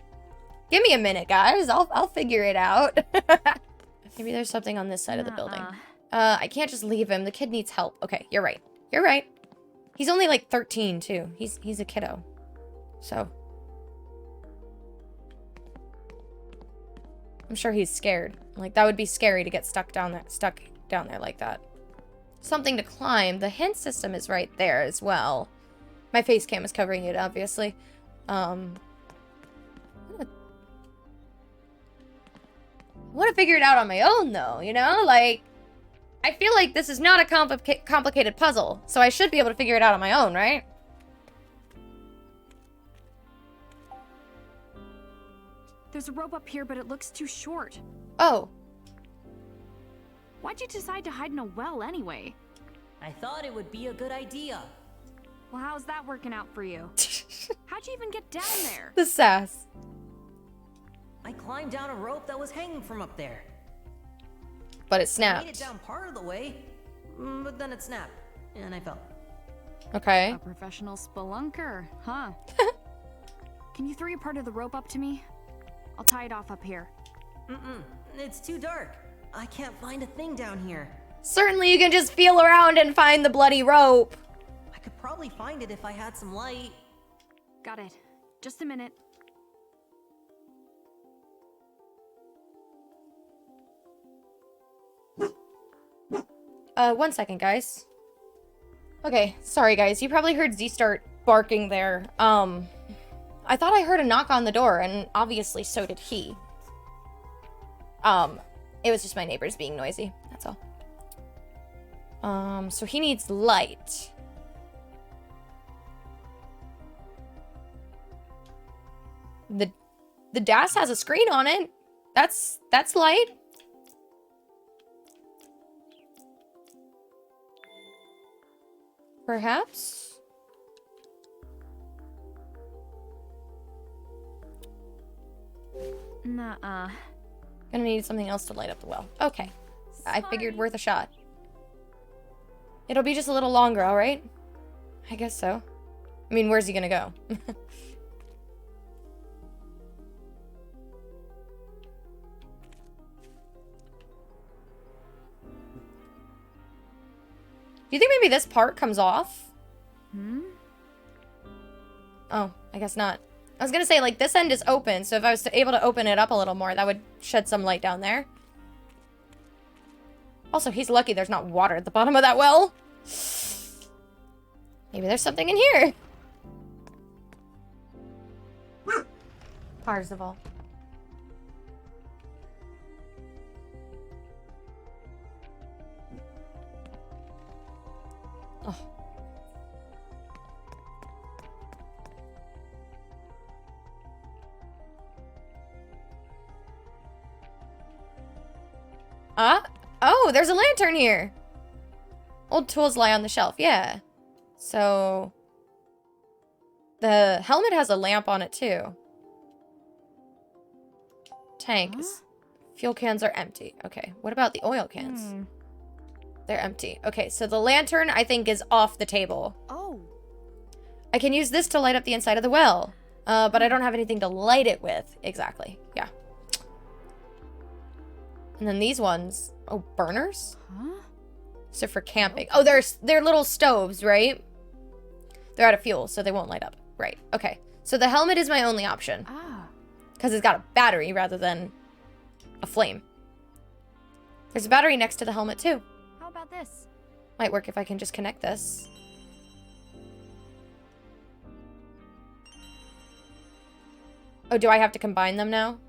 give me a minute, guys. I'll figure it out. Maybe there's something on this side of the building. I can't just leave him. The kid needs help. Okay, you're right. You're right. He's only like 13 too. He's a kiddo. So I'm sure he's scared. Like, that would be scary to get stuck down there like that. something to climb. The hint system is right there as well. My face cam is covering it, obviously. I want to figure it out on my own, though, you know? Like, I feel like this is not a complicated puzzle, so I should be able to figure it out on my own, right? There's a rope up here, but it looks too short. Oh. Why'd you decide to hide in a well anyway? I thought it would be a good idea. Well, how's that working out for you? How'd you even get down there? The sass. I climbed down a rope that was hanging from up there. But it I snapped. made it down part of the way, but then it snapped, and I fell. Okay. A professional spelunker, huh? Can you throw your part of the rope up to me? I'll tie it off up here. It's too dark. I can't find a thing down here. Certainly you can just feel around and find the bloody rope. I could probably find it if I had some light. Got it. Just a minute. One second, guys. Okay, sorry guys. You probably heard Z start barking there. I thought I heard a knock on the door, and obviously so did he. It was just my neighbors being noisy, that's all. So he needs light. The DAS has a screen on it. That's light. Perhaps? Nuh-uh. Gonna need something else to light up the well. Okay. I figured worth a shot. It'll be just a little longer, alright? I guess so. I mean, where's he gonna go? Do you think maybe this part comes off? Oh, I guess not. I was gonna say, like, this end is open, so if I was able to open it up a little more, that would shed some light down there. Also, he's lucky there's not water at the bottom of that well. Maybe there's something in here. Parzival. Oh. Oh, there's a lantern here. Old tools lie on the shelf. Yeah. So the helmet has a lamp on it too. Tanks. Fuel cans are empty. Okay. What about the oil cans? They're empty. Okay, so the lantern, I think, is off the table. Oh. I can use this to light up the inside of the well. But I don't have anything to light it with. Exactly. Yeah. And then these ones. Oh, burners? Huh? So for camping. Oh, they're little stoves, right? They're out of fuel, so they won't light up. Right. Okay. So the helmet is my only option. Ah. Because it's got a battery rather than a flame. There's a battery next to the helmet, too. How about this? Might work if I can just connect this. Oh, do I have to combine them now?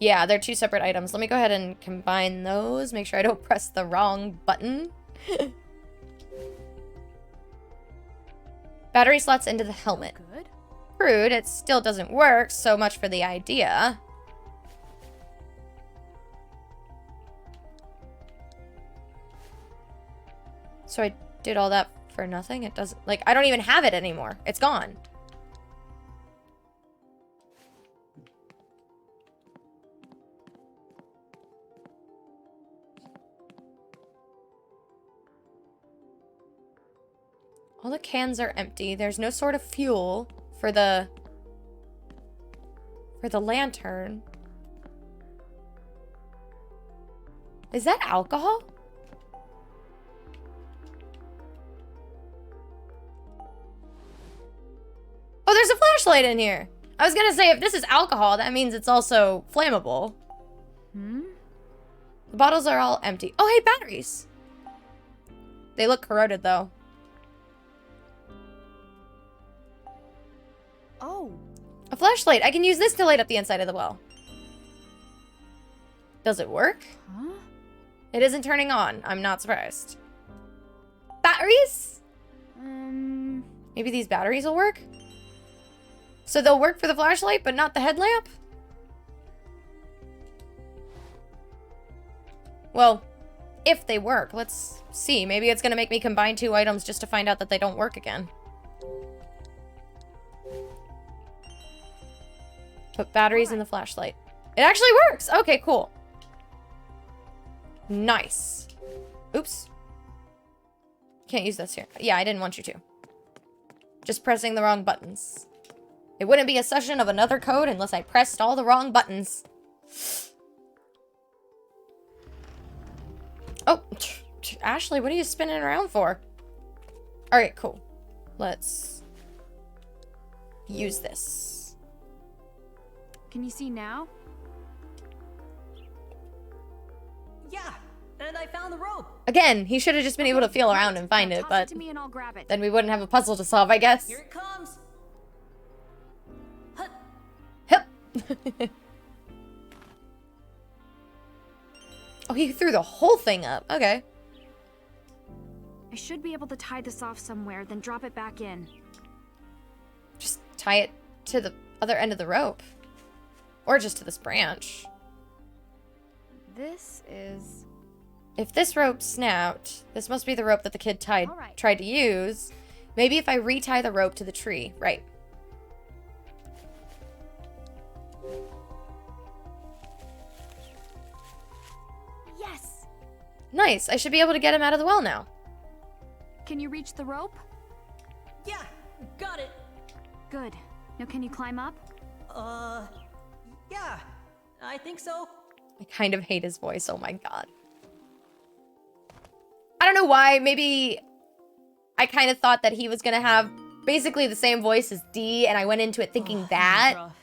Yeah, they're two separate items. Let me go ahead and combine those. Make sure I don't press the wrong button. Battery slots into the helmet. Good. Crude, it still doesn't work. So much for the idea. So I did all that for nothing? It doesn't... Like, I don't even have it anymore. It's gone. All the cans are empty. There's no sort of fuel for the lantern. Is that alcohol? Oh, there's a flashlight in here. I was gonna say, if this is alcohol, that means it's also flammable. Hmm? The bottles are all empty. Oh, hey, batteries. They look corroded, though. Oh, A flashlight. I can use this to light up the inside of the well. Does it work? huh? It isn't turning on. I'm not surprised. Batteries? Maybe these batteries will work? So they'll work for the flashlight, but not the headlamp? Well, if they work, let's see. Maybe it's gonna make me combine 2 items just to find out that they don't work again. Put batteries in the flashlight. It actually works! Okay, cool. Nice. Oops. Can't use this here. Yeah, I didn't want you to. Just pressing the wrong buttons. It wouldn't be a session of another code unless I pressed all the wrong buttons. Oh, Ashley, what are you spinning around for? Alright, cool. Let's use this. Can you see now? Yeah, and I found the rope. Again, he should have just been able to feel around and find Now it, toss but to me and I'll grab it. then we wouldn't have a puzzle to solve, I guess. Here it comes. Hut. Yep. Oh, he threw the whole thing up. Okay. I should be able to tie this off somewhere, then drop it back in. Just tie it to the other end of the rope. Or just to this branch. This is... If this rope snapped, this must be the rope that the kid All right. tried to use. Maybe if I retie the rope to the tree. Right. Yes! Nice. I should be able to get him out of the well now. Can you reach the rope? Yeah, got it. Good. Now can you climb up? Yeah, I think so. I kind of hate his voice. Oh my god. I don't know why. Maybe I kind of thought that he was going to have basically the same voice as Dee, and I went into it thinking that. Rough.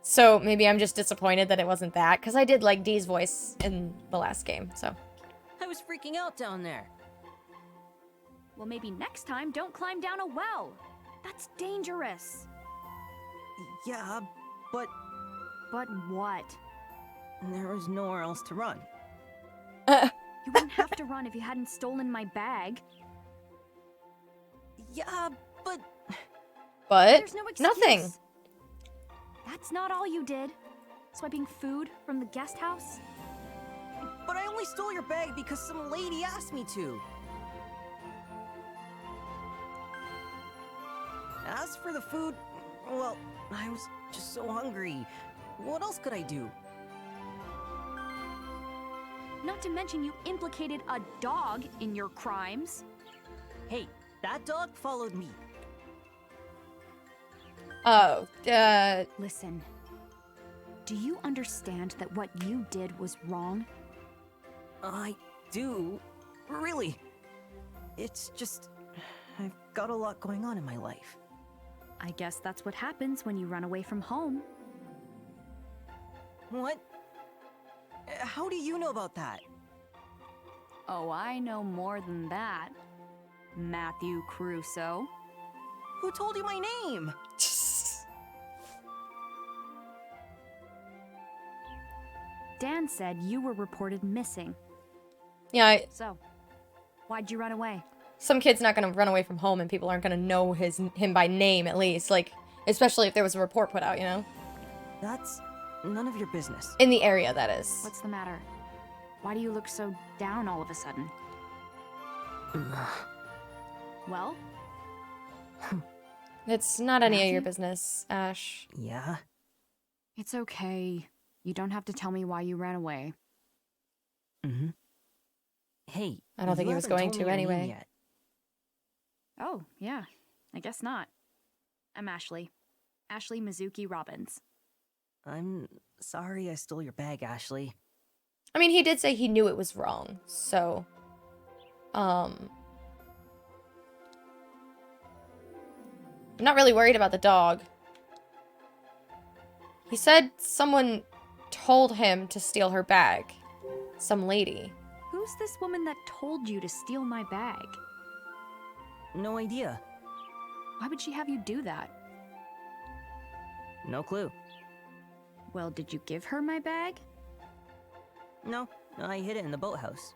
So maybe I'm just disappointed that it wasn't that, because I did like Dee's voice in the last game, so. I was freaking out down there. Well, maybe next time don't climb down a well. That's dangerous. Yeah, but But what? there was nowhere else to run. You wouldn't have to run if you hadn't stolen my bag. Yeah, but But There's no excuse. nothing. That's not all you did. Swiping food from the guest house? I only stole your bag because some lady asked me to. As for the food, well, I was just so hungry. What else could I do? Not to mention you implicated a dog in your crimes. Hey, that dog followed me. Oh, Listen, do you understand that what you did was wrong? I do. Really. It's just, I've got a lot going on in my life. I guess that's what happens when you run away from home. What? How do you know about that? Oh, I know more than that. Matthew Crusoe. Who told you my name? Dan said you were reported missing. yeah, So, why'd you run away? some kid's not gonna run away from home and people aren't gonna know him by name at least. Like, especially if there was a report put out, you know? That's none of your business. In the area, that is. What's the matter? Why do you look so down all of a sudden? Well, It's not any of your Matthew? business, Ash. Yeah? it's okay. You don't have to tell me why you ran away. Mm-hmm. Hey, I don't think you he was haven't going told to me your name anyway. yet. Oh, yeah. I guess not. I'm Ashley. Ashley Mizuki Robbins. I'm sorry I stole your bag, Ashley. I mean, he did say he knew it was wrong, so... I'm not really worried about the dog. He said someone told him to steal her bag. Some lady. Who's this woman that told you to steal my bag? No idea. Why would she have you do that? No clue. Well, did you give her my bag? No, I hid it in the boathouse.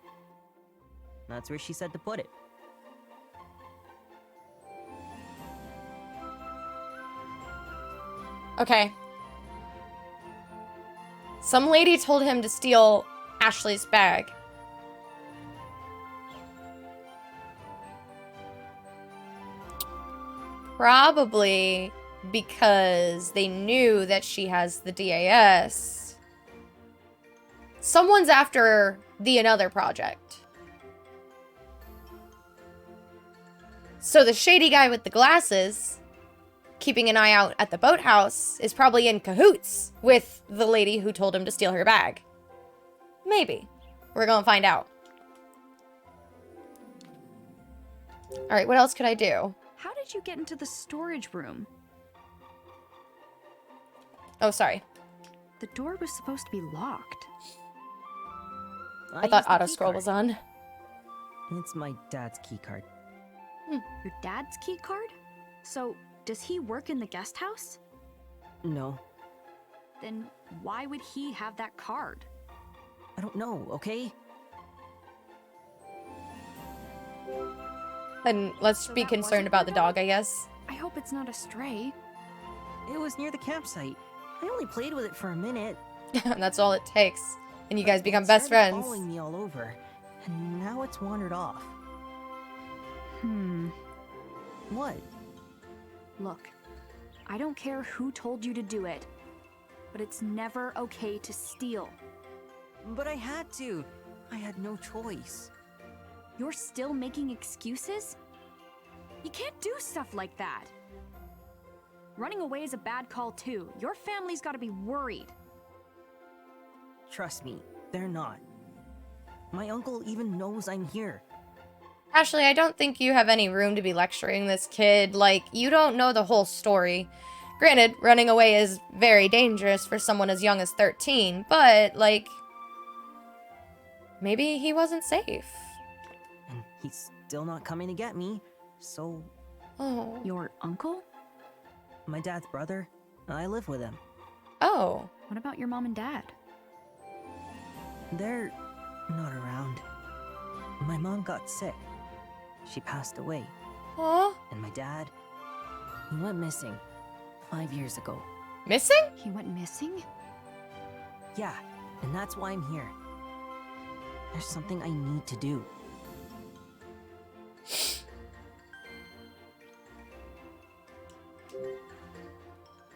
That's where she said to put it. Okay. Some lady told him to steal Ashley's bag. Probably because they knew that she has the DAS. Someone's after the Another project. So the shady guy with the glasses, keeping an eye out at the boathouse, is probably in cahoots with the lady who told him to steal her bag. Maybe. We're gonna find out. Alright, what else could I do? How did you get into the storage room? Oh, sorry. The door was supposed to be locked. I thought used the auto key scroll card. was on. It's my dad's key card. Your dad's key card? So, does he work in the guest house? No, Then why would he have that card? I don't know, okay? And let's So be that concerned wasn't about your the dog, I guess. I hope it's not a stray. It was near the campsite. I only played with it for a minute. And that's all it takes. And you guys It become best started friends. following me all over, and now it's wandered off. What? Look, I don't care who told you to do it, but it's never okay to steal. But I had to. I had no choice. You're still making excuses? You can't do stuff like that. Running away is a bad call too. Your family's gotta be worried. Trust me, they're not. My uncle even knows I'm here. Ashley, I don't think you have any room to be lecturing this kid. Like, you don't know the whole story. Granted, running away is very dangerous for someone as young as 13, but, like, maybe he wasn't safe. And he's still not coming to get me, so Oh. Your uncle? my dad's brother, I live with him. Oh. What about your mom and dad? They're not around. My mom got sick. She passed away. Aw. And my dad, he went missing 5 years ago. Missing? He went missing? Yeah, and that's why I'm here. There's something I need to do.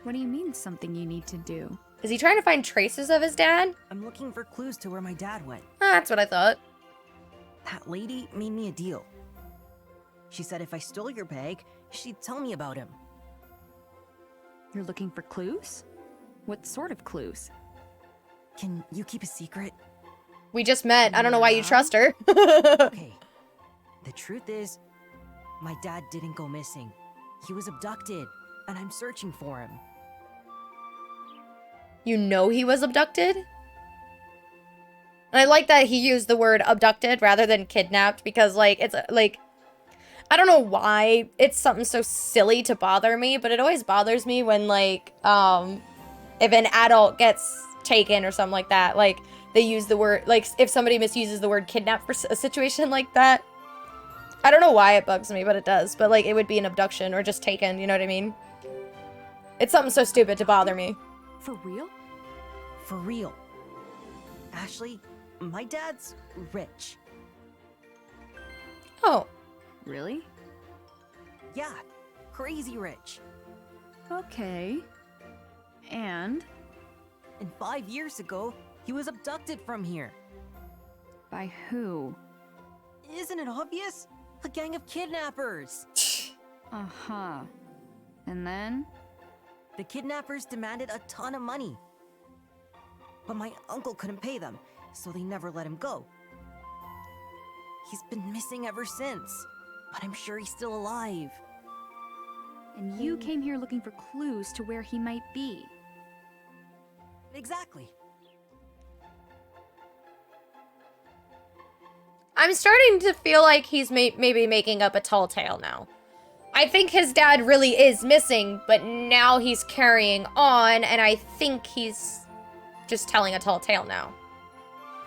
What do you mean something you need to do? Is he trying to find traces of his dad? I'm looking for clues to where my dad went. Ah, that's what I thought. That lady made me a deal. She said if I stole your bag, she'd tell me about him. You're looking for clues? What sort of clues? Can you keep a secret? We just met. I don't know why you Yeah. trust her. Okay. The truth is, my dad didn't go missing. He was abducted, and I'm searching for him. You know he was abducted? And I like that he used the word abducted rather than kidnapped because, like, it's, like, I don't know why it's something so silly to bother me, but it always bothers me when, like, if an adult gets taken or something like that, like, they use the word, like, if somebody misuses the word kidnap for a situation like that. I don't know why it bugs me, but it does. But, like, it would be an abduction or just taken, you know what I mean? It's something so stupid to bother me. For real? For real. Ashley, my dad's rich. Oh. Really? Yeah, crazy rich. Okay. And? And 5 years ago, he was abducted from here. By who? Isn't it obvious? A gang of kidnappers. Uh-huh. And then? The kidnappers demanded a ton of money. But my uncle couldn't pay them, so they never let him go. He's been missing ever since, but I'm sure he's still alive. And you came here looking for clues to where he might be. Exactly. I'm starting to feel like he's maybe making up a tall tale now. I think his dad really is missing, but now he's carrying on, and I think he's just telling a tall tale now.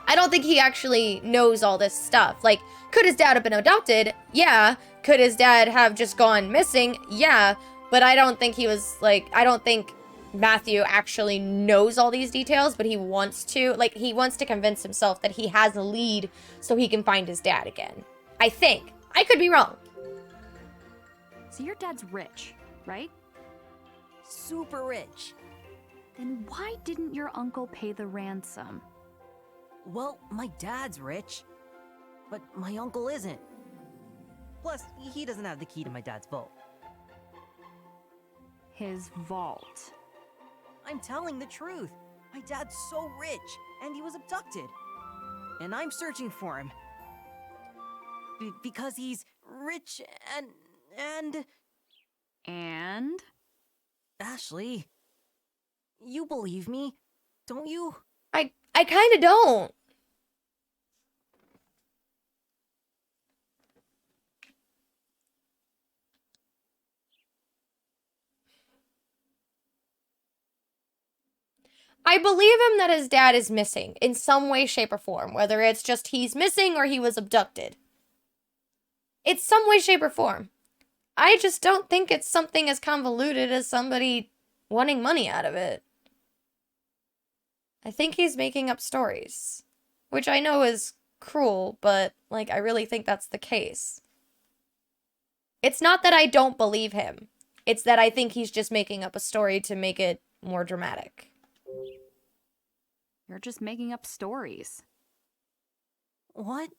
I don't think he actually knows all this stuff. Like, could his dad have been adopted? Yeah. Could his dad have just gone missing? Yeah. But I don't think he was, like, I don't think Matthew actually knows all these details, but he wants to. Like, he wants to convince himself that he has a lead so he can find his dad again. I think. I could be wrong. So your dad's rich, right? Super rich. Then why didn't your uncle pay the ransom? Well, my dad's rich, but my uncle isn't. Plus, he doesn't have the key to my dad's vault. His vault. I'm telling the truth. My dad's so rich, and he was abducted. And I'm searching for him. Because he's rich and... Ashley, you believe me, don't you? I kind of don't. I believe him that his dad is missing in some way, shape, or form. Whether it's just he's missing or he was abducted. It's some way, shape, or form. I just don't think it's something as convoluted as somebody wanting money out of it. I think he's making up stories. Which I know is cruel, but, like, I really think that's the case. It's not that I don't believe him. It's that I think he's just making up a story to make it more dramatic. You're just making up stories. What?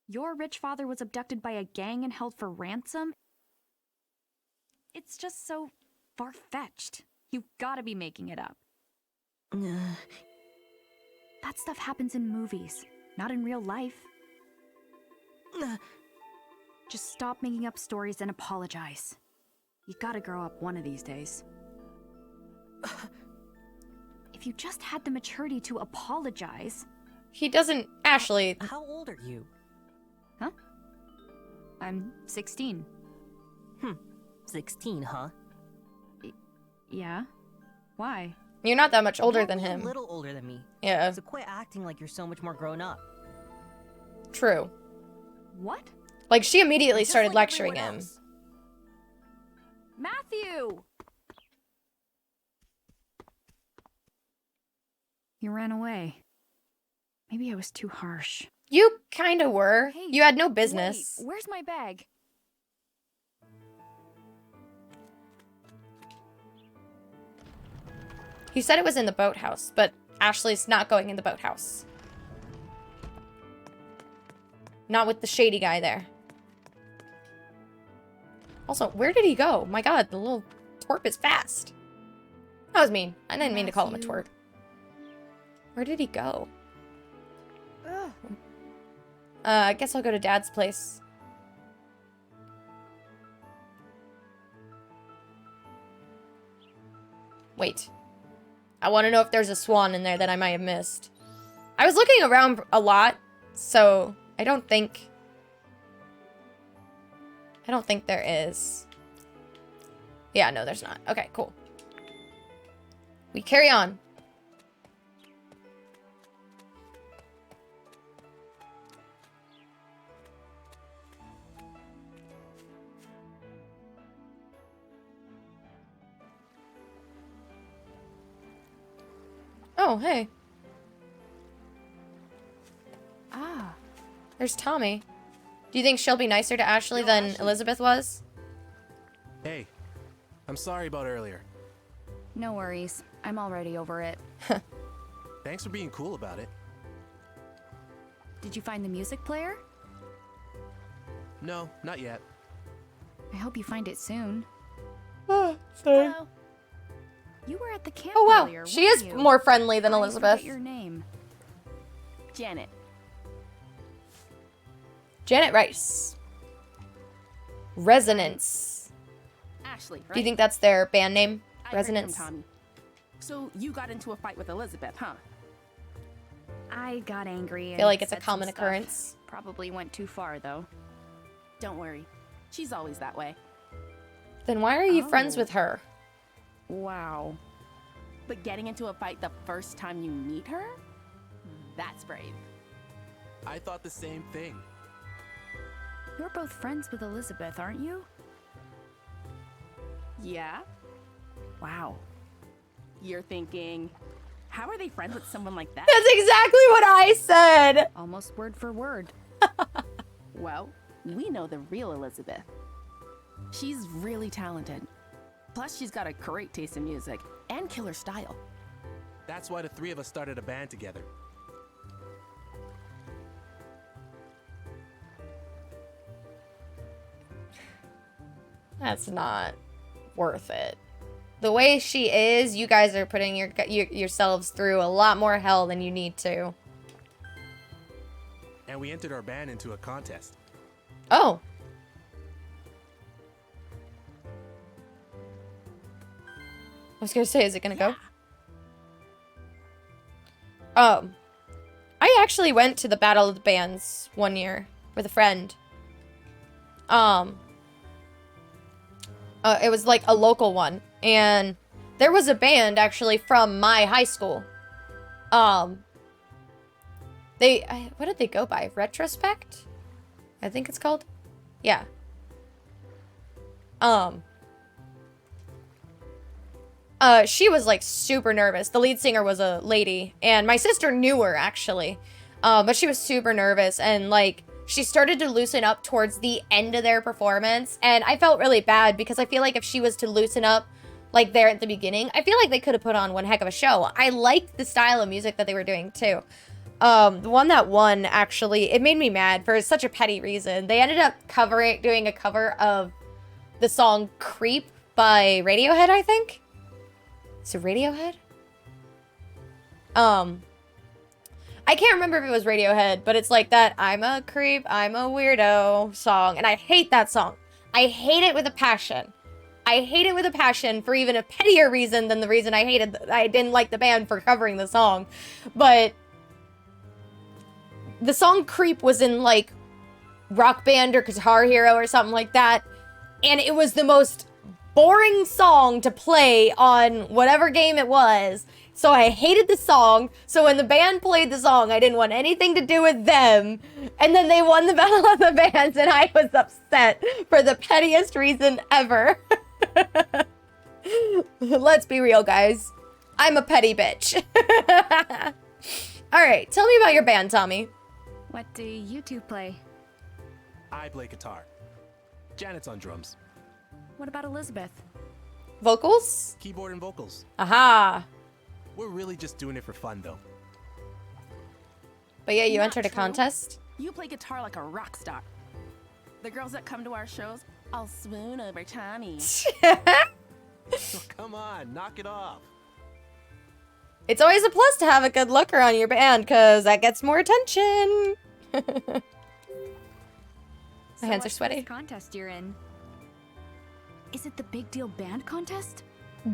Your rich father was abducted by a gang and held for ransom? It's just so far-fetched. You've gotta be making it up. That stuff happens in movies, not in real life. Just stop making up stories and apologize. You gotta grow up one of these days. If you just had the maturity to apologize... He doesn't... Ashley... How old are you? Huh? I'm 16. 16, huh? Yeah? Why? You're not that much older than You're him. a little older than me. Yeah. So quit acting like you're so much more grown up. True. What? Like, she immediately Just started like lecturing everyone him. else. Matthew! You ran away. Maybe I was too harsh. You kinda were. Hey, You had no business. Wait, where's my bag? You said it was in the boathouse, but Ashley's not going in the boathouse. Not with the shady guy there. Also, where did he go? My god, the little twerp is fast. That was mean. I didn't mean to call him a twerp. Where did he go? I guess I'll go to Dad's place. Wait. I want to know if there's a swan in there that I might have missed. I was looking around a lot, so I don't think there is. Yeah, no, there's not. Okay, cool. We carry on. Oh, hey. Ah. There's Tommy. Do you think she'll be nicer to Ashley than Elizabeth was? Hey, I'm sorry about earlier. No worries. I'm already over it. Thanks for being cool about it. Did you find the music player? No, not yet. I hope you find it soon. Oh, sorry. Hello. You were at the camp Oh, wow. earlier, She is weren't you? more friendly than I Elizabeth. forget your name. Janet. Janet Rice. Resonance. Ashley, right? Do you think that's their band name? I heard from Resonance? Tommy. So you got into a fight with Elizabeth, huh? I got angry. I feel and like it's a said some common stuff. occurrence. Probably went too far, though. Don't worry. She's always that way. Then why are you friends Oh. with her? Wow. But getting into a fight the first time you meet her? That's brave. I thought the same thing. You're both friends with Elizabeth, aren't you? Yeah? Wow. You're thinking, how are they friends with someone like that? That's exactly what I said. Almost word for word. Well, we know the real Elizabeth. She's really talented. Plus, she's got a great taste in music and killer style. That's why the three of us started a band together. That's not worth it. The way she is, you guys are putting yourselves through a lot more hell than you need to. And we entered our band into a contest. Oh. I was gonna say, is it gonna go? I actually went to the Battle of the Bands one year with a friend. It was like a local one, and there was a band actually from my high school. What did they go by? Retrospect? I think it's called. Yeah. She was like super nervous. The lead singer was a lady, and my sister knew her actually. But she was super nervous, and like she started to loosen up towards the end of their performance, and I felt really bad because I feel like if she was to loosen up like there at the beginning, I feel like they could have put on one heck of a show. I liked the style of music that they were doing too. The one that won, actually, it made me mad for such a petty reason. They ended up doing a cover of the song Creep by Radiohead, I think. Is it Radiohead? I can't remember if it was Radiohead, but it's like that I'm a creep, I'm a weirdo song, and I hate that song. I hate it with a passion. I hate it with a passion for even a pettier reason than the reason I didn't like the band for covering the song. But the song Creep was in like Rock Band or Guitar Hero or something like that, and it was the most boring song to play on whatever game it was. So I hated the song. So when the band played the song, I didn't want anything to do with them. And then they won the Battle of the Bands, and I was upset for the pettiest reason ever. Let's be real, guys. I'm a petty bitch. All right, tell me about your band, Tommy. What do you two play? I play guitar. Janet's on drums. What about Elizabeth? Vocals? Keyboard and vocals. Aha. We're really just doing it for fun, though. But yeah, you Not entered a true. contest? You play guitar like a rock star. The girls that come to our shows all swoon over Tommy. Oh, come on, knock it off. It's always a plus to have a good looker on your band, because that gets more attention. My hands are sweaty. What's this contest you're in? Is it the Big Deal Band Contest?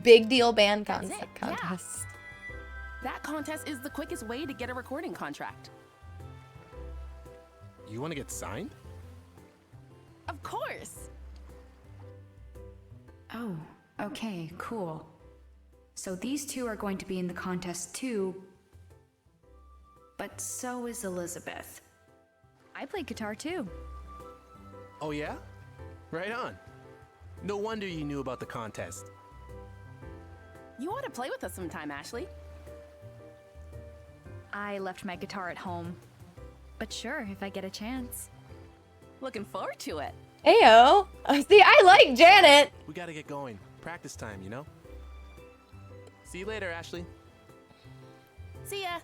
Big deal band That's it, yeah. contest. That contest is the quickest way to get a recording contract. You want to get signed? Of course. Oh, okay, cool. So these two are going to be in the contest too. But so is Elizabeth. I play guitar too. Oh, yeah? Right on. No wonder you knew about the contest. You ought to play with us sometime, Ashley. I left my guitar at home. But sure, if I get a chance. Looking forward to it. Ayo. See, I like Janet. We gotta get going. Practice time, you know? See you later, Ashley. See ya.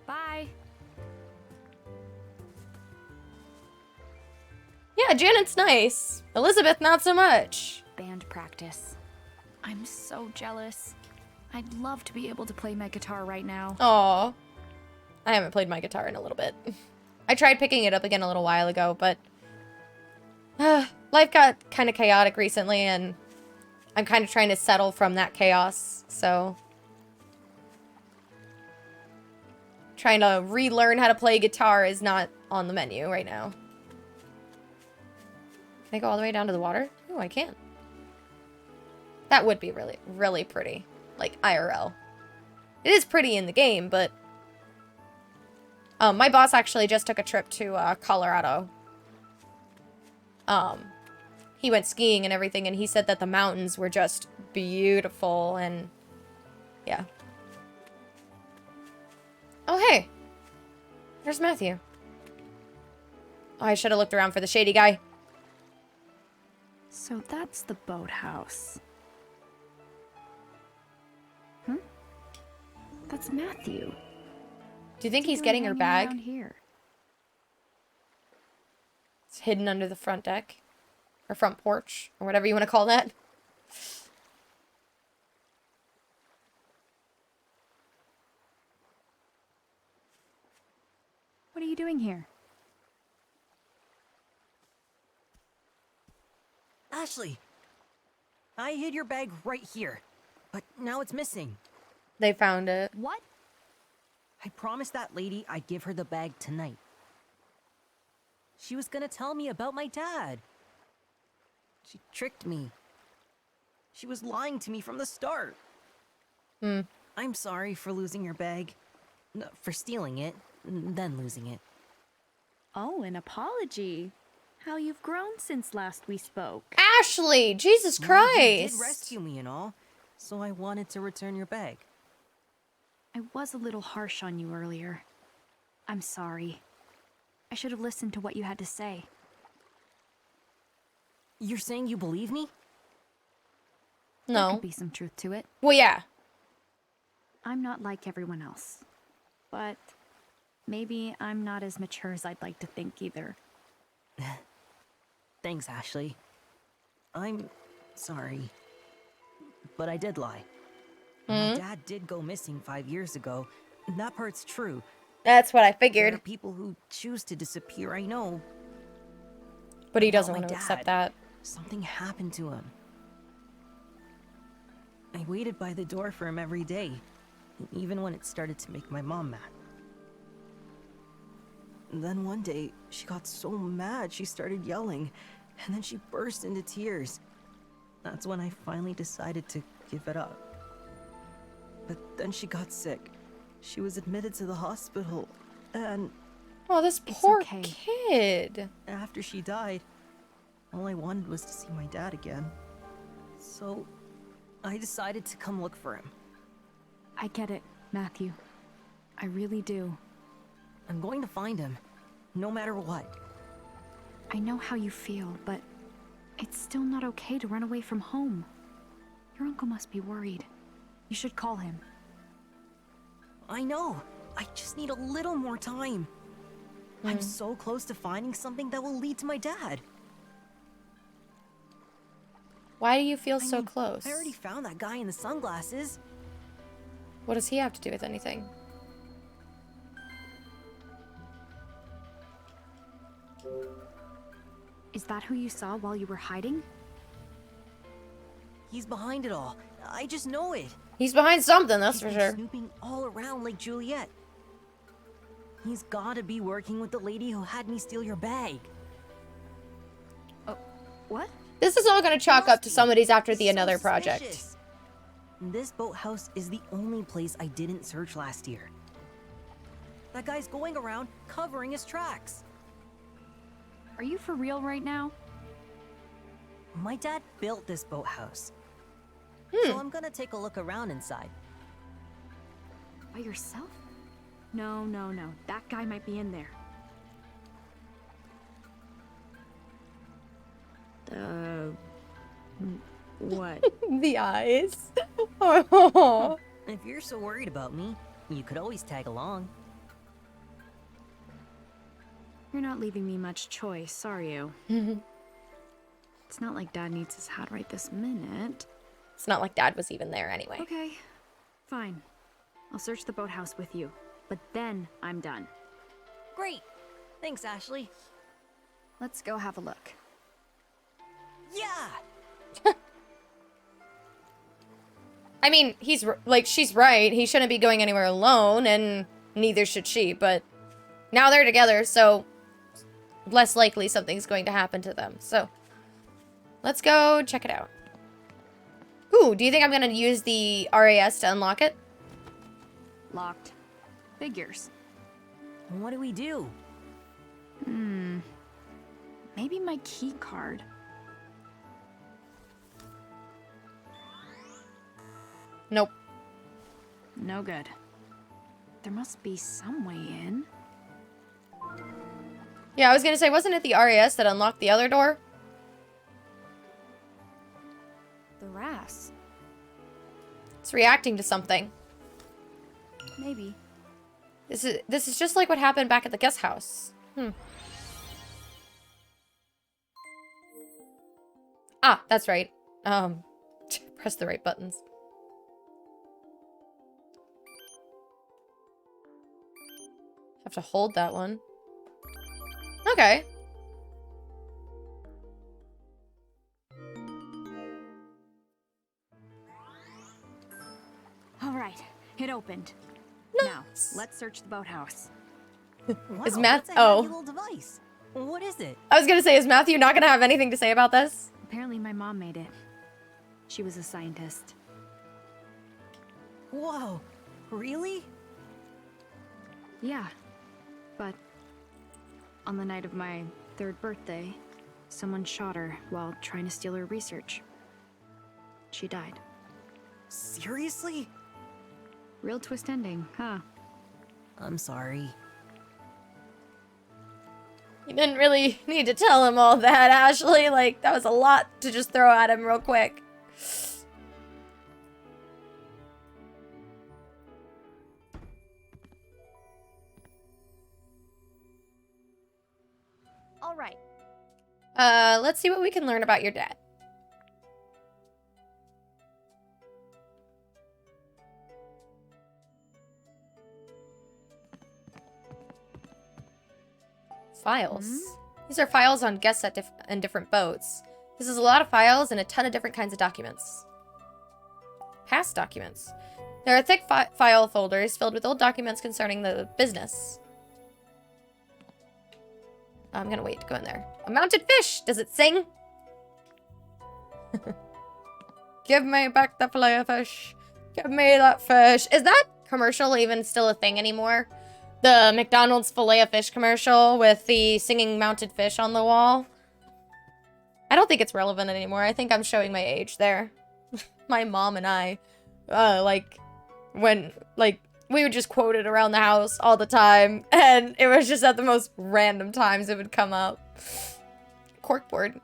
Bye. Yeah, Janet's nice. Elizabeth, not so much. Band practice. I'm so jealous. I'd love to be able to play my guitar right now. Aw. I haven't played my guitar in a little bit. I tried picking it up again a little while ago, but life got kind of chaotic recently, and I'm kind of trying to settle from that chaos, so. trying to relearn how to play guitar is not on the menu right now. Can I go all the way down to the water? Oh, I can. That would be really, really pretty. Like, IRL. It is pretty in the game, but... my boss actually just took a trip to, Colorado. He went skiing and everything, and he said that the mountains were just beautiful, and... yeah. Oh, hey! There's Matthew. Oh, I should have looked around for the shady guy. So that's the boathouse. Hmm? That's Matthew. Do you think he's getting her bag? Around here? It's hidden under the front deck. Or front porch. Or whatever you want to call that. What are you doing here? Ashley! I hid your bag right here, but now it's missing. They found it. What? I promised that lady I'd give her the bag tonight. She was gonna tell me about my dad. She tricked me. She was lying to me from the start. I'm sorry for losing your bag. No, for stealing it, then losing it. Oh, an apology. How you've grown since last we spoke. Ashley! Jesus Well, Christ! you did rescue me and all, so I wanted to return your bag. I was a little harsh on you earlier. I'm sorry. I should have listened to what you had to say. You're saying you believe me? There No. could be some truth to it. Well, yeah. I'm not like everyone else. But maybe I'm not as mature as I'd like to think either. Thanks, Ashley. I'm sorry. But I did lie. My dad did go missing 5 years ago. And that part's true. That's what I There figured. are people who choose to disappear, I know. But he doesn't my want to dad. accept that. Something happened to him. I waited by the door for him every day, even when it started to make my mom mad. And then one day, she got so mad she started yelling, and then she burst into tears. That's when I finally decided to give it up. But then she got sick. She was admitted to the hospital, and Oh, this It's poor okay. kid. after she died, all I wanted was to see my dad again. So, I decided to come look for him. I get it, Matthew. I really do. I'm going to find him, no matter what. I know how you feel, but it's still not okay to run away from home. Your uncle must be worried. You should call him. I know. I just need a little more time. I'm so close to finding something that will lead to my dad. Why do you feel I so mean, close? I already found that guy in the sunglasses. What does he have to do with anything? Is that who you saw while you were hiding? He's behind it all. I just know it. He's behind something, that's He's for been sure. snooping all around Lake Juliet. He's gotta be working with the lady who had me steal your bag. What? This is all gonna chalk up to somebody's after the So another project. suspicious. This boathouse is the only place I didn't search last year. That guy's going around covering his tracks. Are you for real right now? My dad built this boathouse. So I'm gonna take a look around inside. By yourself? No, no, no. That guy might be in there. What? The eyes. Oh. If you're so worried about me, you could always tag along. You're not leaving me much choice, are you? It's not like Dad needs his hat right this minute. It's not like Dad was even there anyway. Okay, fine. I'll search the boathouse with you, but then I'm done. Great. Thanks, Ashley. Let's go have a look. Yeah! I mean, she's right. He shouldn't be going anywhere alone, and neither should she, but now they're together, so less likely something's going to happen to them. So let's go check it out. Ooh, do you think I'm gonna use the RAS to unlock it? Locked. Figures. What do we do? Maybe my key card. Nope. No good. There must be some way in. Yeah, I was gonna say, wasn't it the RAS that unlocked the other door? The RAS. It's reacting to something. Maybe. This is just like what happened back at the guest house. Ah, that's right. Press the right buttons. Have to hold that one. Okay. All right, it opened. Now, let's search the boathouse. Wow, Is Matt- that's a oh. handy little device. What is it? I was gonna say, is Matthew not gonna have anything to say about this? Apparently my mom made it. She was a scientist. Whoa, really? Yeah, but on the night of my 3rd birthday, someone shot her while trying to steal her research. She died. Seriously? Real twist ending, huh? I'm sorry. You didn't really need to tell him all that, Ashley. Like, that was a lot to just throw at him real quick. All right. Let's see what we can learn about your dad. Files. These are files on guests at different boats. This is a lot of files and a ton of different kinds of documents. Past documents. There are thick file folders filled with old documents concerning the business. I'm gonna wait to go in there. A mounted fish! Does it sing? Give me back the fillet of fish. Give me that fish. Is that commercial even still a thing anymore? The McDonald's fillet of fish commercial with the singing mounted fish on the wall? I don't think it's relevant anymore. I think I'm showing my age there. My mom and I, we would just quote it around the house all the time, and it was just at the most random times it would come up. Corkboard.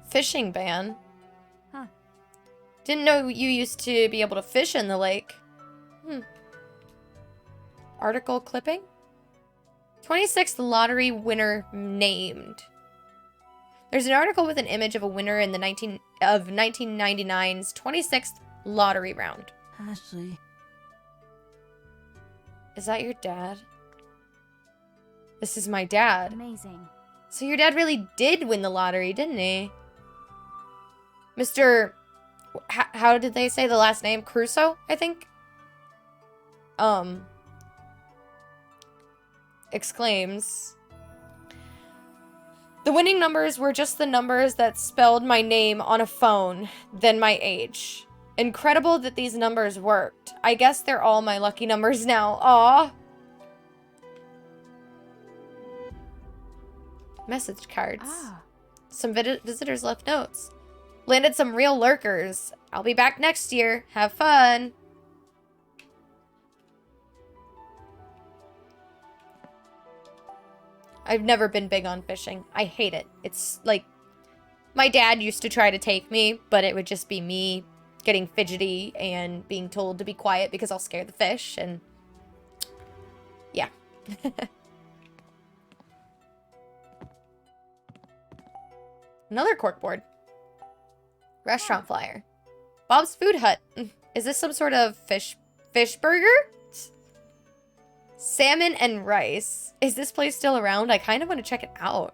Fishing ban. Huh. Didn't know you used to be able to fish in the lake. Article clipping? 26th lottery winner named. There's an article with an image of a winner in the 1999's 26th lottery round. Ashley. Is that your dad? This is my dad. Amazing. So your dad really did win the lottery, didn't he? Mr. How did they say the last name? Crusoe, I think? Exclaims. The winning numbers were just the numbers that spelled my name on a phone, then my age. Incredible that these numbers worked. I guess they're all my lucky numbers now. Aw. Message cards. Ah. Some visitors left notes. Landed some real lurkers. I'll be back next year. Have fun. I've never been big on fishing. I hate it. It's like, my dad used to try to take me, but it would just be me getting fidgety and being told to be quiet because I'll scare the fish, and yeah. Another corkboard. Restaurant flyer. Bob's Food Hut. Is this some sort of fish burger? Salmon and rice. Is this place still around? I kind of want to check it out.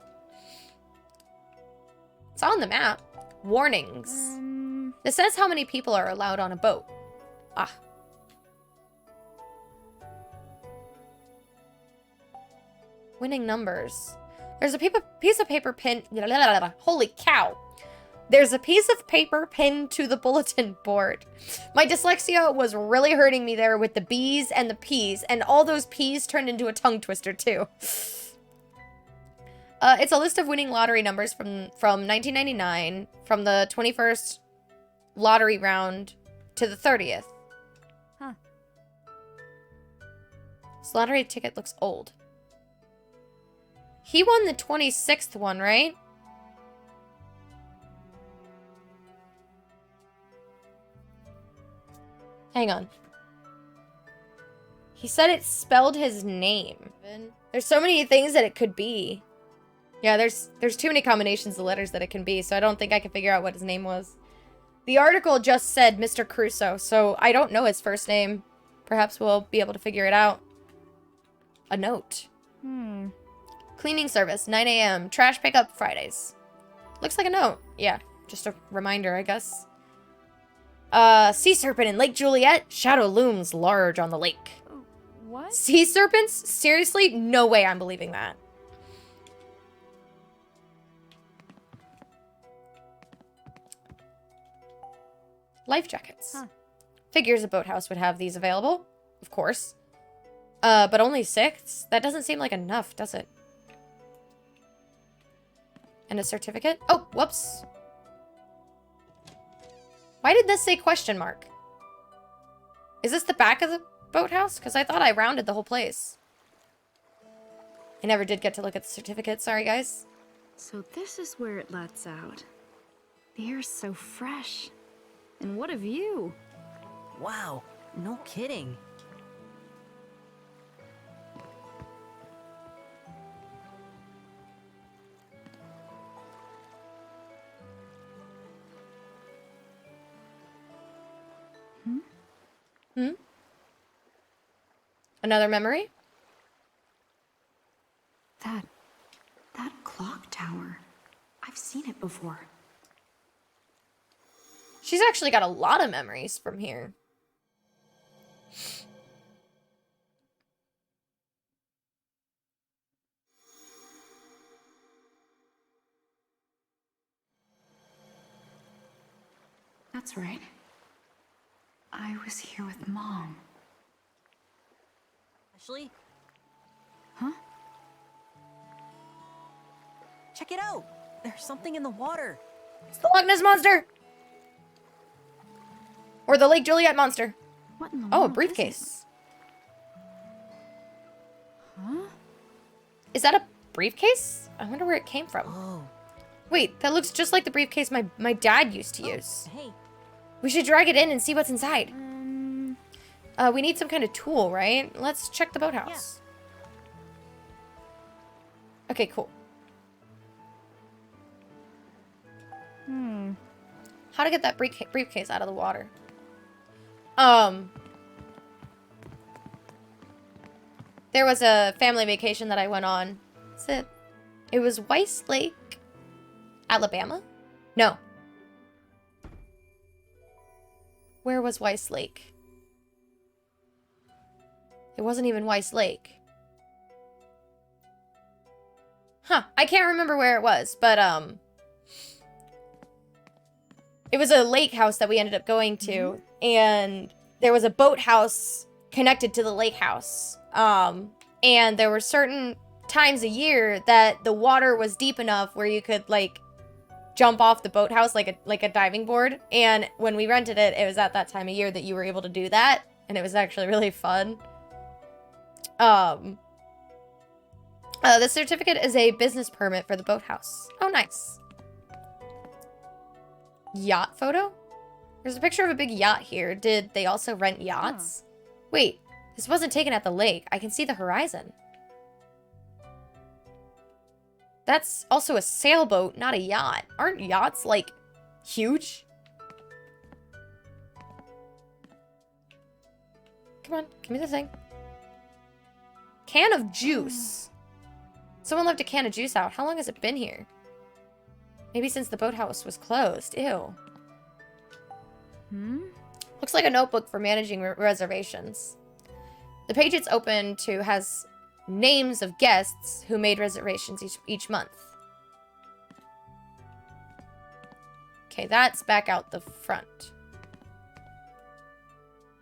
It's on the map. Warnings. This says how many people are allowed on a boat. Ah. Winning numbers. There's a piece of paper pinned. Holy cow. There's a piece of paper pinned to the bulletin board. My dyslexia was really hurting me there with the B's and the P's, and all those P's turned into a tongue twister too. It's a list of winning lottery numbers from 1999, from the 21st lottery round to the 30th. Huh. This lottery ticket looks old. He won the 26th one, right? Hang on. He said it spelled his name. There's so many things that it could be. Yeah, there's too many combinations of letters that it can be, so I don't think I can figure out what his name was. The article just said Mr. Crusoe, so I don't know his first name. Perhaps we'll be able to figure it out. A note. Cleaning service, 9 a.m. Trash pickup Fridays. Looks like a note. Yeah, just a reminder, I guess. Sea serpent in Lake Juliet. Shadow looms large on the lake. What? Sea serpents? Seriously? No way I'm believing that. Life jackets. Huh. Figures a boathouse would have these available. Of course. But only 6? That doesn't seem like enough, does it? And a certificate? Oh, whoops. Why did this say question mark? Is this the back of the boathouse? Because I thought I rounded the whole place. I never did get to look at the certificate. Sorry, guys. So this is where it lets out. The air's so fresh. And what a view! Wow, no kidding. Another memory? That clock tower. I've seen it before. She's actually got a lot of memories from here. That's right. I was here with Mom. Ashley? Huh? Check it out! There's something in the water. It's the Loch Ness Monster! Or the Lake Juliet Monster. What in the Oh, a world briefcase. Huh? Is that a briefcase? I wonder where it came from. Oh. Wait, that looks just like the briefcase my dad used to use. Hey. We should drag it in and see what's inside. We need some kind of tool, right? Let's check the boathouse. Yeah. Okay, cool. How to get that briefcase out of the water. There was a family vacation that I went on. It was Weiss Lake, Alabama? No. Where was Weiss Lake? It wasn't even Weiss Lake. Huh, I can't remember where it was, but, it was a lake house that we ended up going to, and there was a boathouse connected to the lake house. And there were certain times a year that the water was deep enough where you could, like, jump off the boathouse like a diving board. And when we rented it, it was at that time of year that you were able to do that, and it was actually really fun. The certificate is a business permit for the boathouse. Oh, nice. Yacht photo? There's a picture of a big yacht here. Did they also rent yachts? Wait, this wasn't taken at the lake. I can see the horizon. That's also a sailboat, not a yacht. Aren't yachts, like, huge? Come on, give me the thing. Can of juice. Someone left a can of juice out. How long has it been here? Maybe since the boathouse was closed. Ew. Looks like a notebook for managing reservations. The page it's open to has names of guests who made reservations each month. Okay, that's back out the front.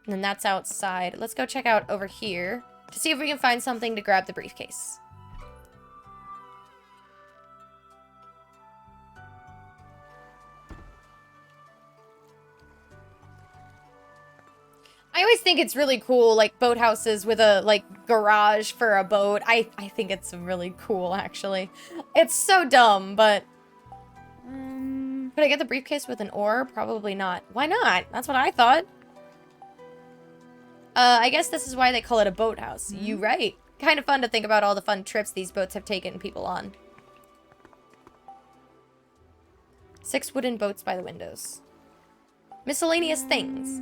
And then that's outside. Let's go check out over here to see if we can find something to grab the briefcase. I always think it's really cool, like, boathouses with a, like, garage for a boat. I think it's really cool, actually. It's so dumb, but... could I get the briefcase with an oar? Probably not. Why not? That's what I thought. I guess this is why they call it a boathouse. You right. Kind of fun to think about all the fun trips these boats have taken people on. 6 wooden boats by the windows. Miscellaneous things.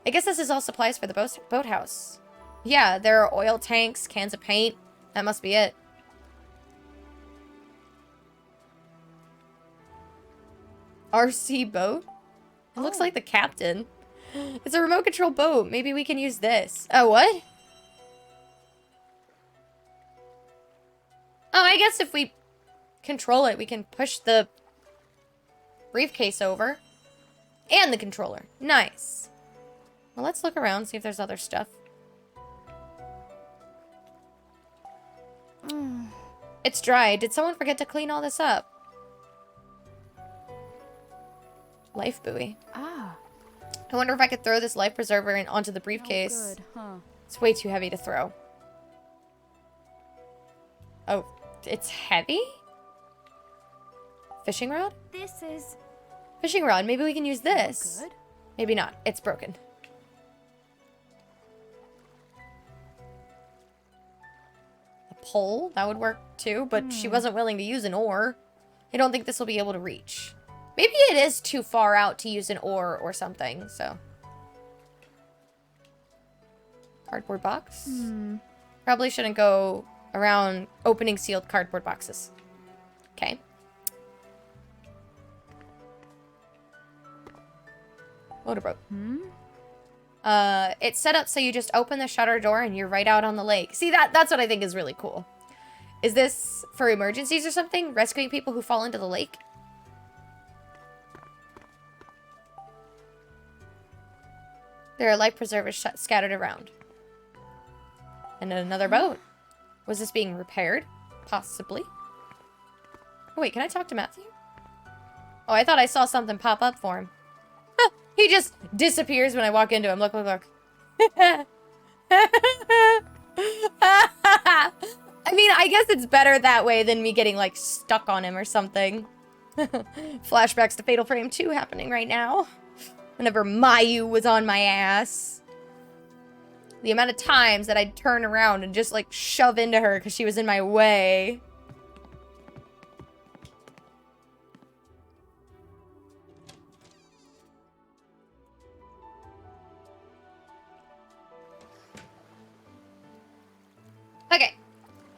I guess this is all supplies for the boathouse. Yeah, there are oil tanks, cans of paint. That must be it. RC boat? It looks like the captain. It's a remote control boat. Maybe we can use this. Oh, what? Oh, I guess if we control it, we can push the briefcase over. And the controller. Nice. Well, let's look around, see if there's other stuff. It's dry. Did someone forget to clean all this up? Life buoy. Ah. I wonder if I could throw this life preserver onto the briefcase. Oh, good, huh? It's way too heavy to throw. Oh, it's heavy? Fishing rod? This is... Fishing rod. Maybe we can use this. Good. Maybe not. It's broken. A pole? That would work too, but she wasn't willing to use an oar. I don't think this will be able to reach. Maybe it is too far out to use an oar or something, so. Cardboard box? Probably shouldn't go around opening sealed cardboard boxes. Okay. Motorboat. It's set up so you just open the shutter door and you're right out on the lake. See, that's what I think is really cool. Is this for emergencies or something? Rescuing people who fall into the lake? There are life preservers scattered around. And another boat. Was this being repaired? Possibly. Oh, wait, can I talk to Matthew? Oh, I thought I saw something pop up for him. Huh, he just disappears when I walk into him. Look, look, look. I mean, I guess it's better that way than me getting, like, stuck on him or something. Flashbacks to Fatal Frame 2 happening right now. Whenever Mayu was on my ass. The amount of times that I'd turn around and just, like, shove into her because she was in my way. Okay.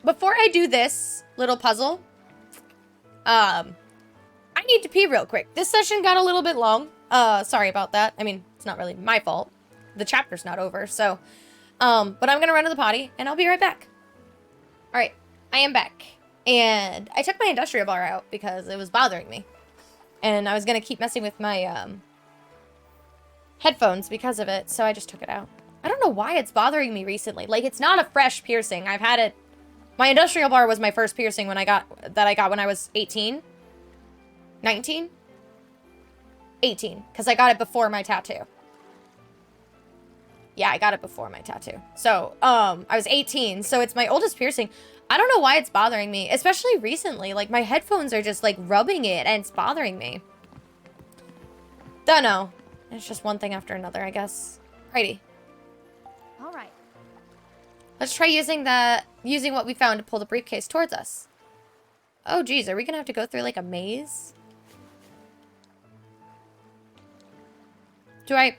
Before I do this little puzzle, I need to pee real quick. This session got a little bit long. Sorry about that. I mean, it's not really my fault. The chapter's not over, so. But I'm gonna run to the potty, and I'll be right back. Alright, I am back. And I took my industrial bar out because it was bothering me. And I was gonna keep messing with my, headphones because of it, so I just took it out. I don't know why it's bothering me recently. Like, it's not a fresh piercing. I've had it. My industrial bar was my first piercing when I got when I was 18. 19? 18, because I got it before my tattoo. Yeah, I got it before my tattoo. So, I was 18, so it's my oldest piercing. I don't know why it's bothering me, especially recently. Like, my headphones are just, like, rubbing it, and it's bothering me. Don't know. It's just one thing after another, I guess. Righty. All right. Let's try using what we found to pull the briefcase towards us. Oh, geez, are we gonna have to go through, like, a maze? Do I...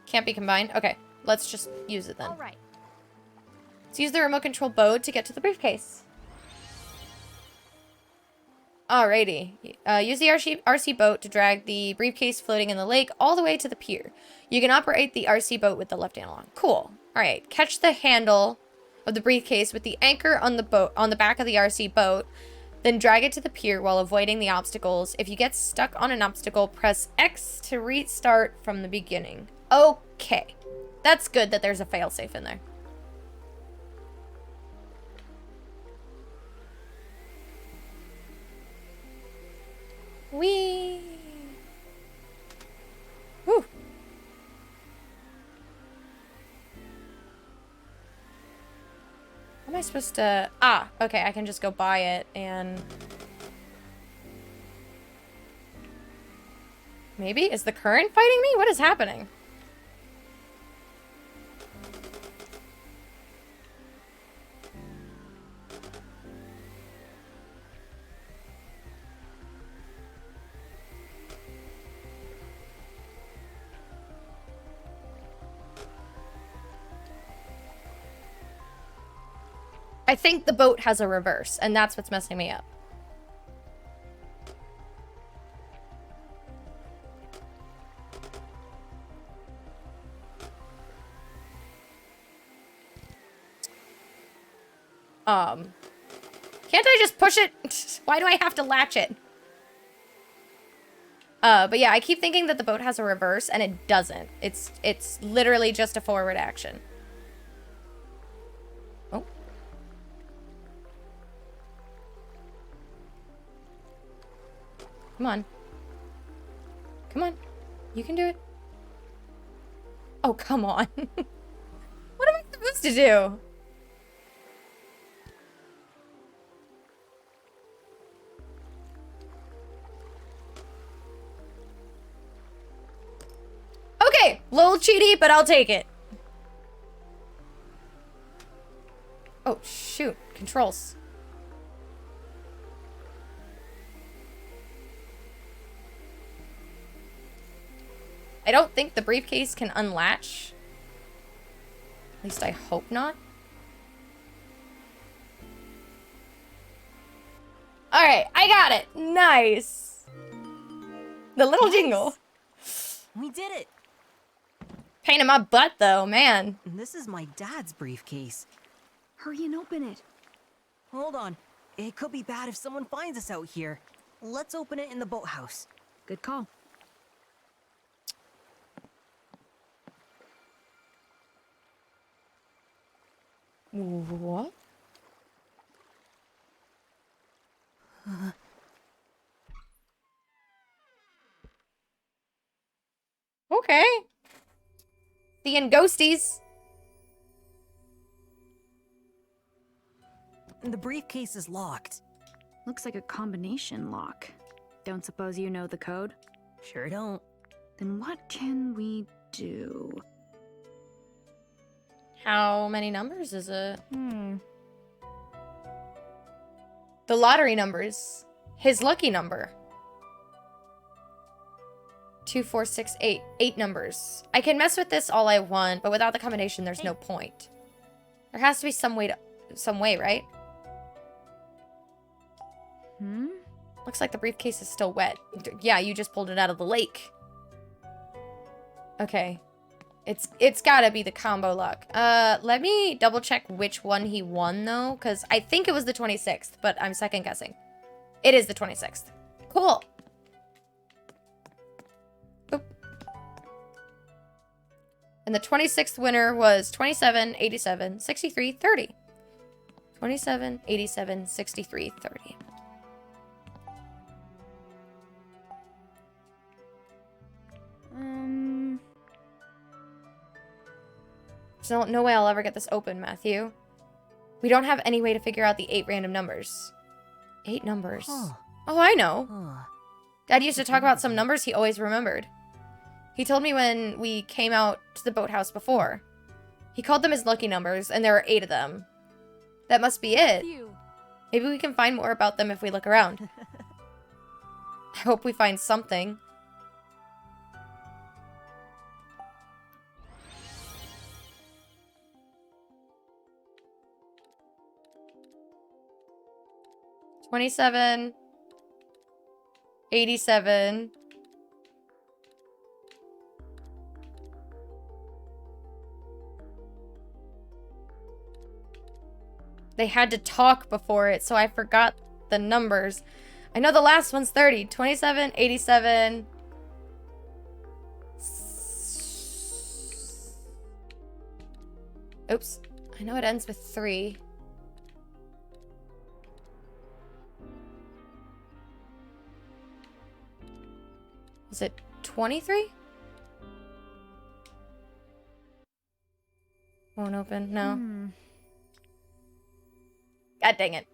Can't be combined? Okay, let's just use it then. All right. Let's use the remote control boat to get to the briefcase. Alrighty. Use the RC boat to drag the briefcase floating in the lake all the way to the pier. You can operate the RC boat with the left analog. Cool. Alright, catch the handle of the briefcase with the anchor on the boat on the back of the RC boat, then drag it to the pier while avoiding the obstacles. If you get stuck on an obstacle, press X to restart from the beginning. Okay. That's good that there's a failsafe in there. Whee! Whew. How am I supposed to... Ah, okay, I can just go buy it and... Maybe? Is the current fighting me? What is happening? I think the boat has a reverse, and that's what's messing me up. Can't I just push it? Why do I have to latch it? But yeah, I keep thinking that the boat has a reverse, and it doesn't. It's literally just a forward action. Oh. Come on. Come on. You can do it. Oh, come on. What am I supposed to do? Okay, little cheaty, but I'll take it. Oh, shoot. Controls. I don't think the briefcase can unlatch. At least I hope not. Alright, I got it. Nice. The little jingle. We did it. Pain in my butt, though, man. This is my dad's briefcase. Hurry and open it. Hold on. It could be bad if someone finds us out here. Let's open it in the boathouse. Good call. What? Okay. Seeing ghosties. The briefcase is locked. Looks like a combination lock. Don't suppose you know the code? Sure don't. Then what can we do? How many numbers is it? The lottery numbers. His lucky number. 2, 4, 6, 8. 8 numbers. I can mess with this all I want, but without the combination, there's no point. There has to be some way, right? Looks like the briefcase is still wet. Yeah, you just pulled it out of the lake. Okay. It's gotta be the combo lock. Let me double check which one he won, though, because I think it was the 26th, but I'm second guessing. It is the 26th. Cool. Boop. And the 26th winner was 27, 87, 63, 30. 27, 87, 63, 30. There's no way I'll ever get this open, Matthew. We don't have any way to figure out the 8 random numbers. 8 numbers. Huh. Oh, I know. Huh. Dad used to talk about some numbers he always remembered. He told me when we came out to the boathouse before. He called them his lucky numbers, and there were 8 of them. That must be it. Maybe we can find more about them if we look around. I hope we find something. $27, 87. They had to talk before it, so I forgot the numbers. I know the last one's 30. 27, 87. Oops. I know it ends with 3. Is it 23? Won't open. No. God dang it.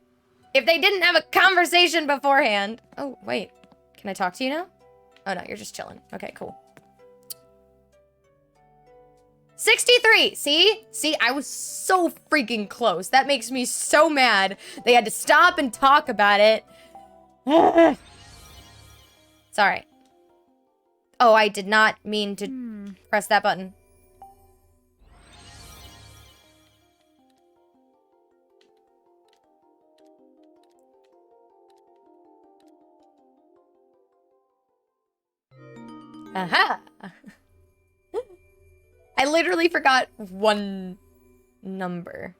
If they didn't have a conversation beforehand. Oh, wait. Can I talk to you now? Oh, no, you're just chilling. Okay, cool. 63. See? See, I was so freaking close. That makes me so mad. They had to stop and talk about it. Sorry. Oh, I did not mean to press that button. Aha! I literally forgot one number.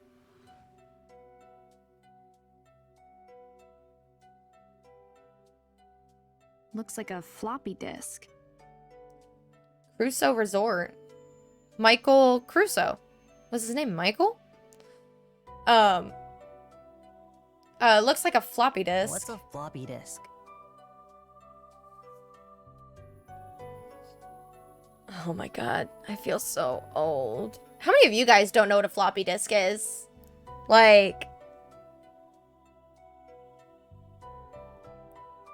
Looks like a floppy disk. Crusoe Resort. Michael Crusoe. Was his name Michael? Looks like a floppy disk. What's a floppy disk? Oh my god, I feel so old. How many of you guys don't know what a floppy disk is? Like,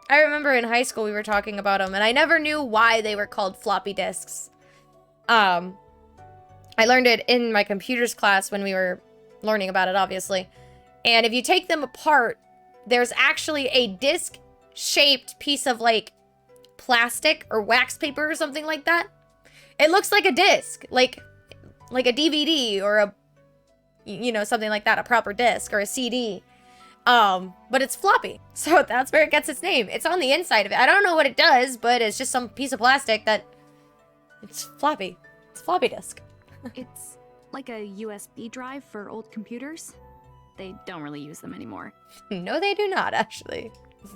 I remember in high school we were talking about them, and I never knew why they were called floppy disks. I learned it in my computers class when we were learning about it, obviously. And if you take them apart, there's actually a disc-shaped piece of, like, plastic or wax paper or something like that. It looks like a disc, like a DVD or a, you know, something like that, a proper disc or a CD. But it's floppy. So that's where it gets its name. It's on the inside of it. I don't know what it does, but it's just some piece of plastic that it's floppy. It's a floppy disk. It's like a USB drive for old computers. They don't really use them anymore. No, they do not, actually.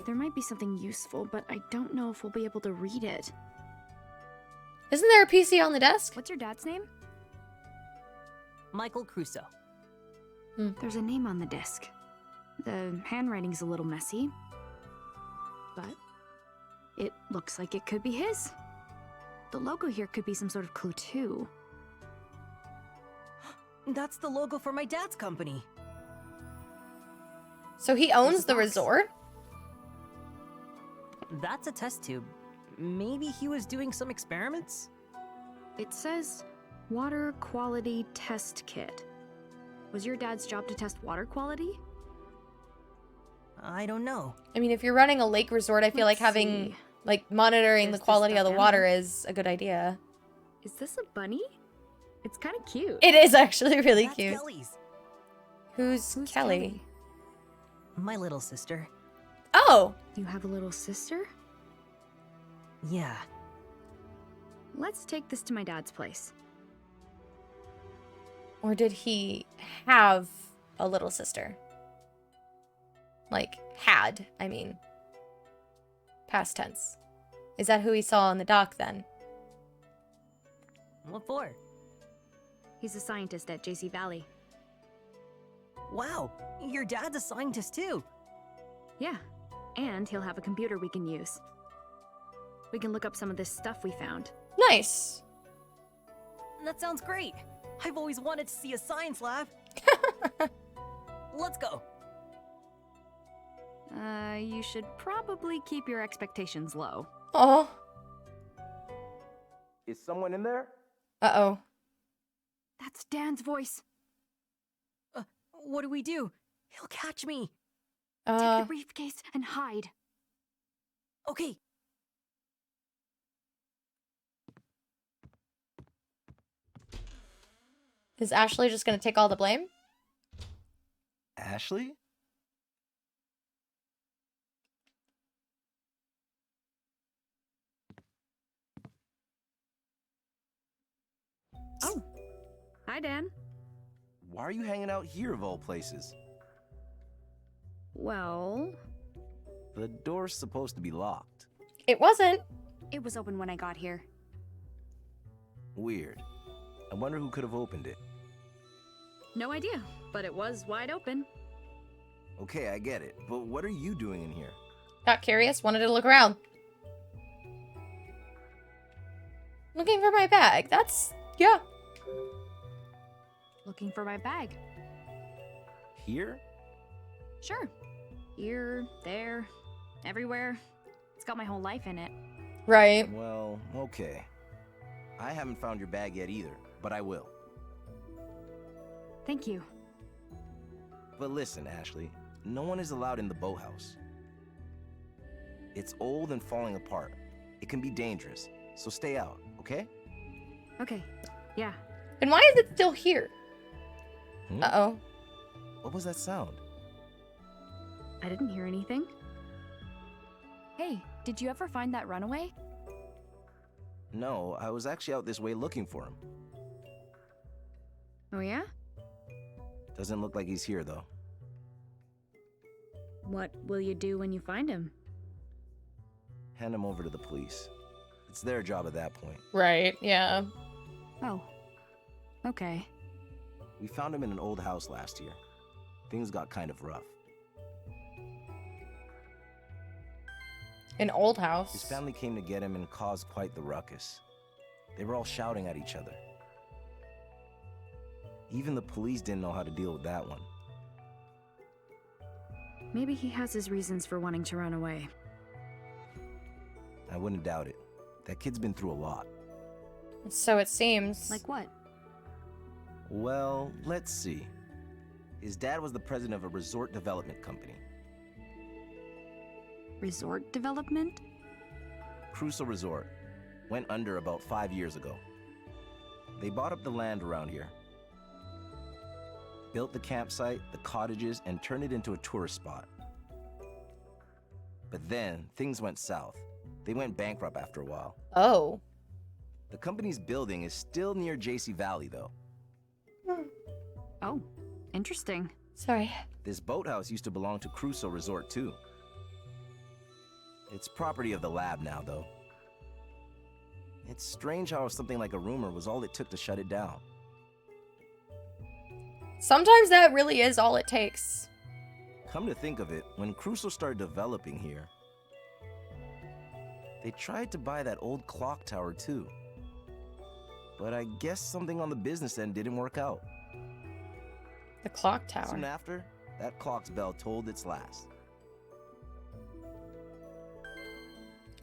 There might be something useful, but I don't know if we'll be able to read it. Isn't there a PC on the desk? What's your dad's name? Michael Crusoe. There's a name on the disc. The handwriting's a little messy, but it looks like it could be his. The logo here could be some sort of clue too. That's the logo for my dad's company. So he owns the resort? That's a test tube. Maybe he was doing some experiments? It says water quality test kit. Was your dad's job to test water quality? I don't know. I mean, if you're running a lake resort, I feel like having, like, monitoring the quality of the water is a good idea. Is this a bunny? It's kind of cute. It is actually really That's cute. Kelly's. Who's Kelly? My little sister. Oh! You have a little sister? Yeah. Let's take this to my dad's place. Or did he have a little sister? Like, had, I mean. Past tense. Is that who he saw on the dock then? What for? He's a scientist at JC Valley. Wow, your dad's a scientist too. Yeah, and he'll have a computer we can use. We can look up some of this stuff we found. Nice. That sounds great. I've always wanted to see a science lab. Let's go. You should probably keep your expectations low. Oh. Is someone in there? Uh-oh. That's Dan's voice. What do we do? He'll catch me. Take the briefcase and hide. Okay. Is Ashley just gonna take all the blame? Ashley? Hi, Dan. Why are you hanging out here of all places? Well, The door's supposed to be locked. It wasn't. it was open when I got here. Weird. I wonder who could have opened it. No idea, but it was wide open. Okay, I get it, but what are you doing in here? Got curious, wanted to look around. Looking for my bag. That's, yeah. Looking for my bag. Here? Sure. Here, there, everywhere. It's got my whole life in it. Right. Well, okay. I haven't found your bag yet either, but I will. Thank you. But listen, Ashley, no one is allowed in the boathouse. It's old and falling apart. It can be dangerous, so stay out, okay? Okay. Yeah. And why is it still here? Hmm? Uh-oh. What was that sound? I didn't hear anything. Hey, did you ever find that runaway? No, I was actually out this way looking for him. Oh, yeah? Doesn't look like he's here, though. What will you do when you find him? Hand him over to the police. It's their job at that point. Right, yeah. Oh. Okay. We found him in an old house last year. Things got kind of rough. An old house. His family came to get him and caused quite the ruckus. They were all shouting at each other. Even the police didn't know how to deal with that one. Maybe he has his reasons for wanting to run away. I wouldn't doubt it. That kid's been through a lot. So it seems. Like what? Well, let's see. His dad was the president of a resort development company. Resort development? Crusoe Resort. Went under about 5 years ago. They bought up the land around here. Built the campsite, the cottages, and turned it into a tourist spot. But then, things went south. They went bankrupt after a while. Oh. The company's building is still near JC Valley, though. Oh, interesting. Sorry. This boathouse used to belong to Crusoe Resort, too. It's property of the lab now, though. It's strange how something like a rumor was all it took to shut it down. Sometimes that really is all it takes. Come to think of it, when Crusoe started developing here, they tried to buy that old clock tower, too. But I guess something on the business end didn't work out. The clock tower. Soon after, that clock's bell tolled its last.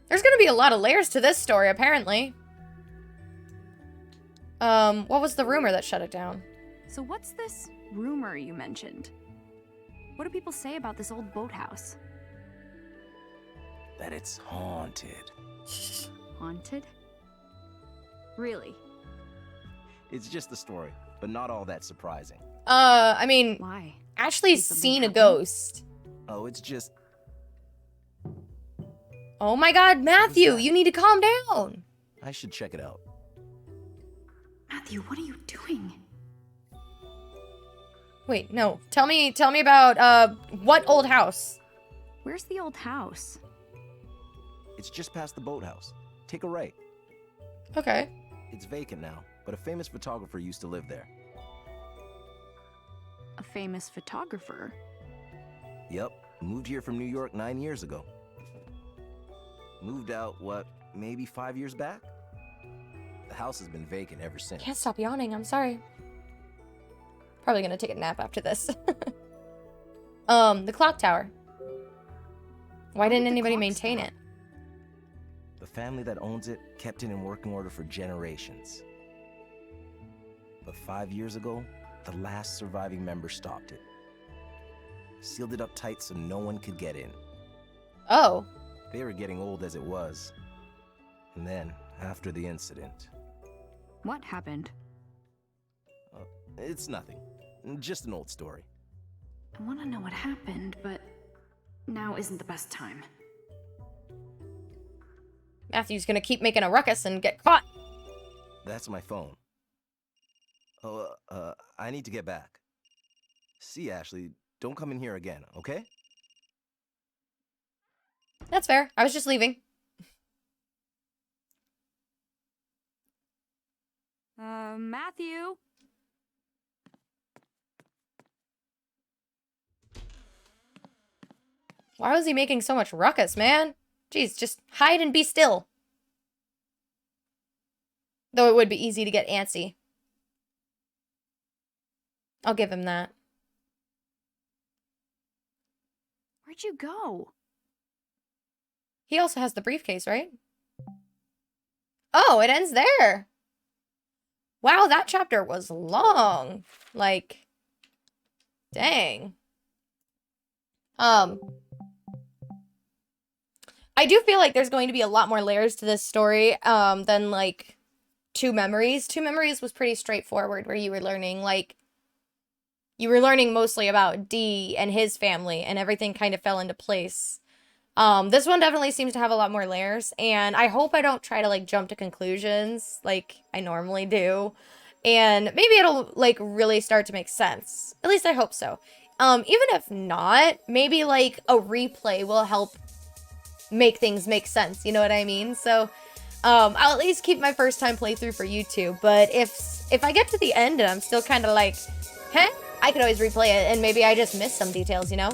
There's gonna be a lot of layers to this story, apparently. What was the rumor that shut it down? So what's this rumor you mentioned? What do people say about this old boathouse? That it's haunted. Haunted? Really? It's just a story, but not all that surprising. I mean, Why? Ashley's Did something seen a happen? ghost. Oh, it's just... Oh my god, Matthew, you need to calm down. I should check it out. Matthew, what are you doing? Wait, no. Tell me about, what old house? Where's the old house? It's just past the boathouse. Take a right. Okay. It's vacant now, but a famous photographer used to live there. A famous photographer? Yep, moved here from New York 9 years ago. Moved out, what, maybe 5 years back? The house has been vacant ever since. Can't stop yawning, I'm sorry. Probably gonna take a nap after this. The clock tower. Why didn't did the anybody clock maintain stop? it? The family that owns it kept it in working order for generations. But 5 years ago, the last surviving member stopped it. Sealed it up tight so no one could get in. Oh. They were getting old as it was. And then, after the incident, What happened? it's nothing. Just an old story. I want to know what happened, but now isn't the best time. Matthew's gonna keep making a ruckus and get caught. That's my phone. Oh, I need to get back. See, Ashley, don't come in here again, okay? That's fair. I was just leaving. Matthew? Why was he making so much ruckus, man? Jeez, just hide and be still. Though it would be easy to get antsy. I'll give him that. Where'd you go? He also has the briefcase, right? Oh, it ends there. Wow, that chapter was long. Like, dang. I do feel like there's going to be a lot more layers to this story than like Two Memories. Two Memories was pretty straightforward, where you were learning mostly about Dee and his family, and everything kind of fell into place. This one definitely seems to have a lot more layers, and I hope I don't try to like jump to conclusions like I normally do, and maybe it'll like really start to make sense. At least I hope so. Even if not, maybe like a replay will help make things make sense, you know what I mean? So I'll at least keep my first time playthrough for YouTube, but if I get to the end and I'm still kind of like, I could always replay it, and maybe I just missed some details, you know?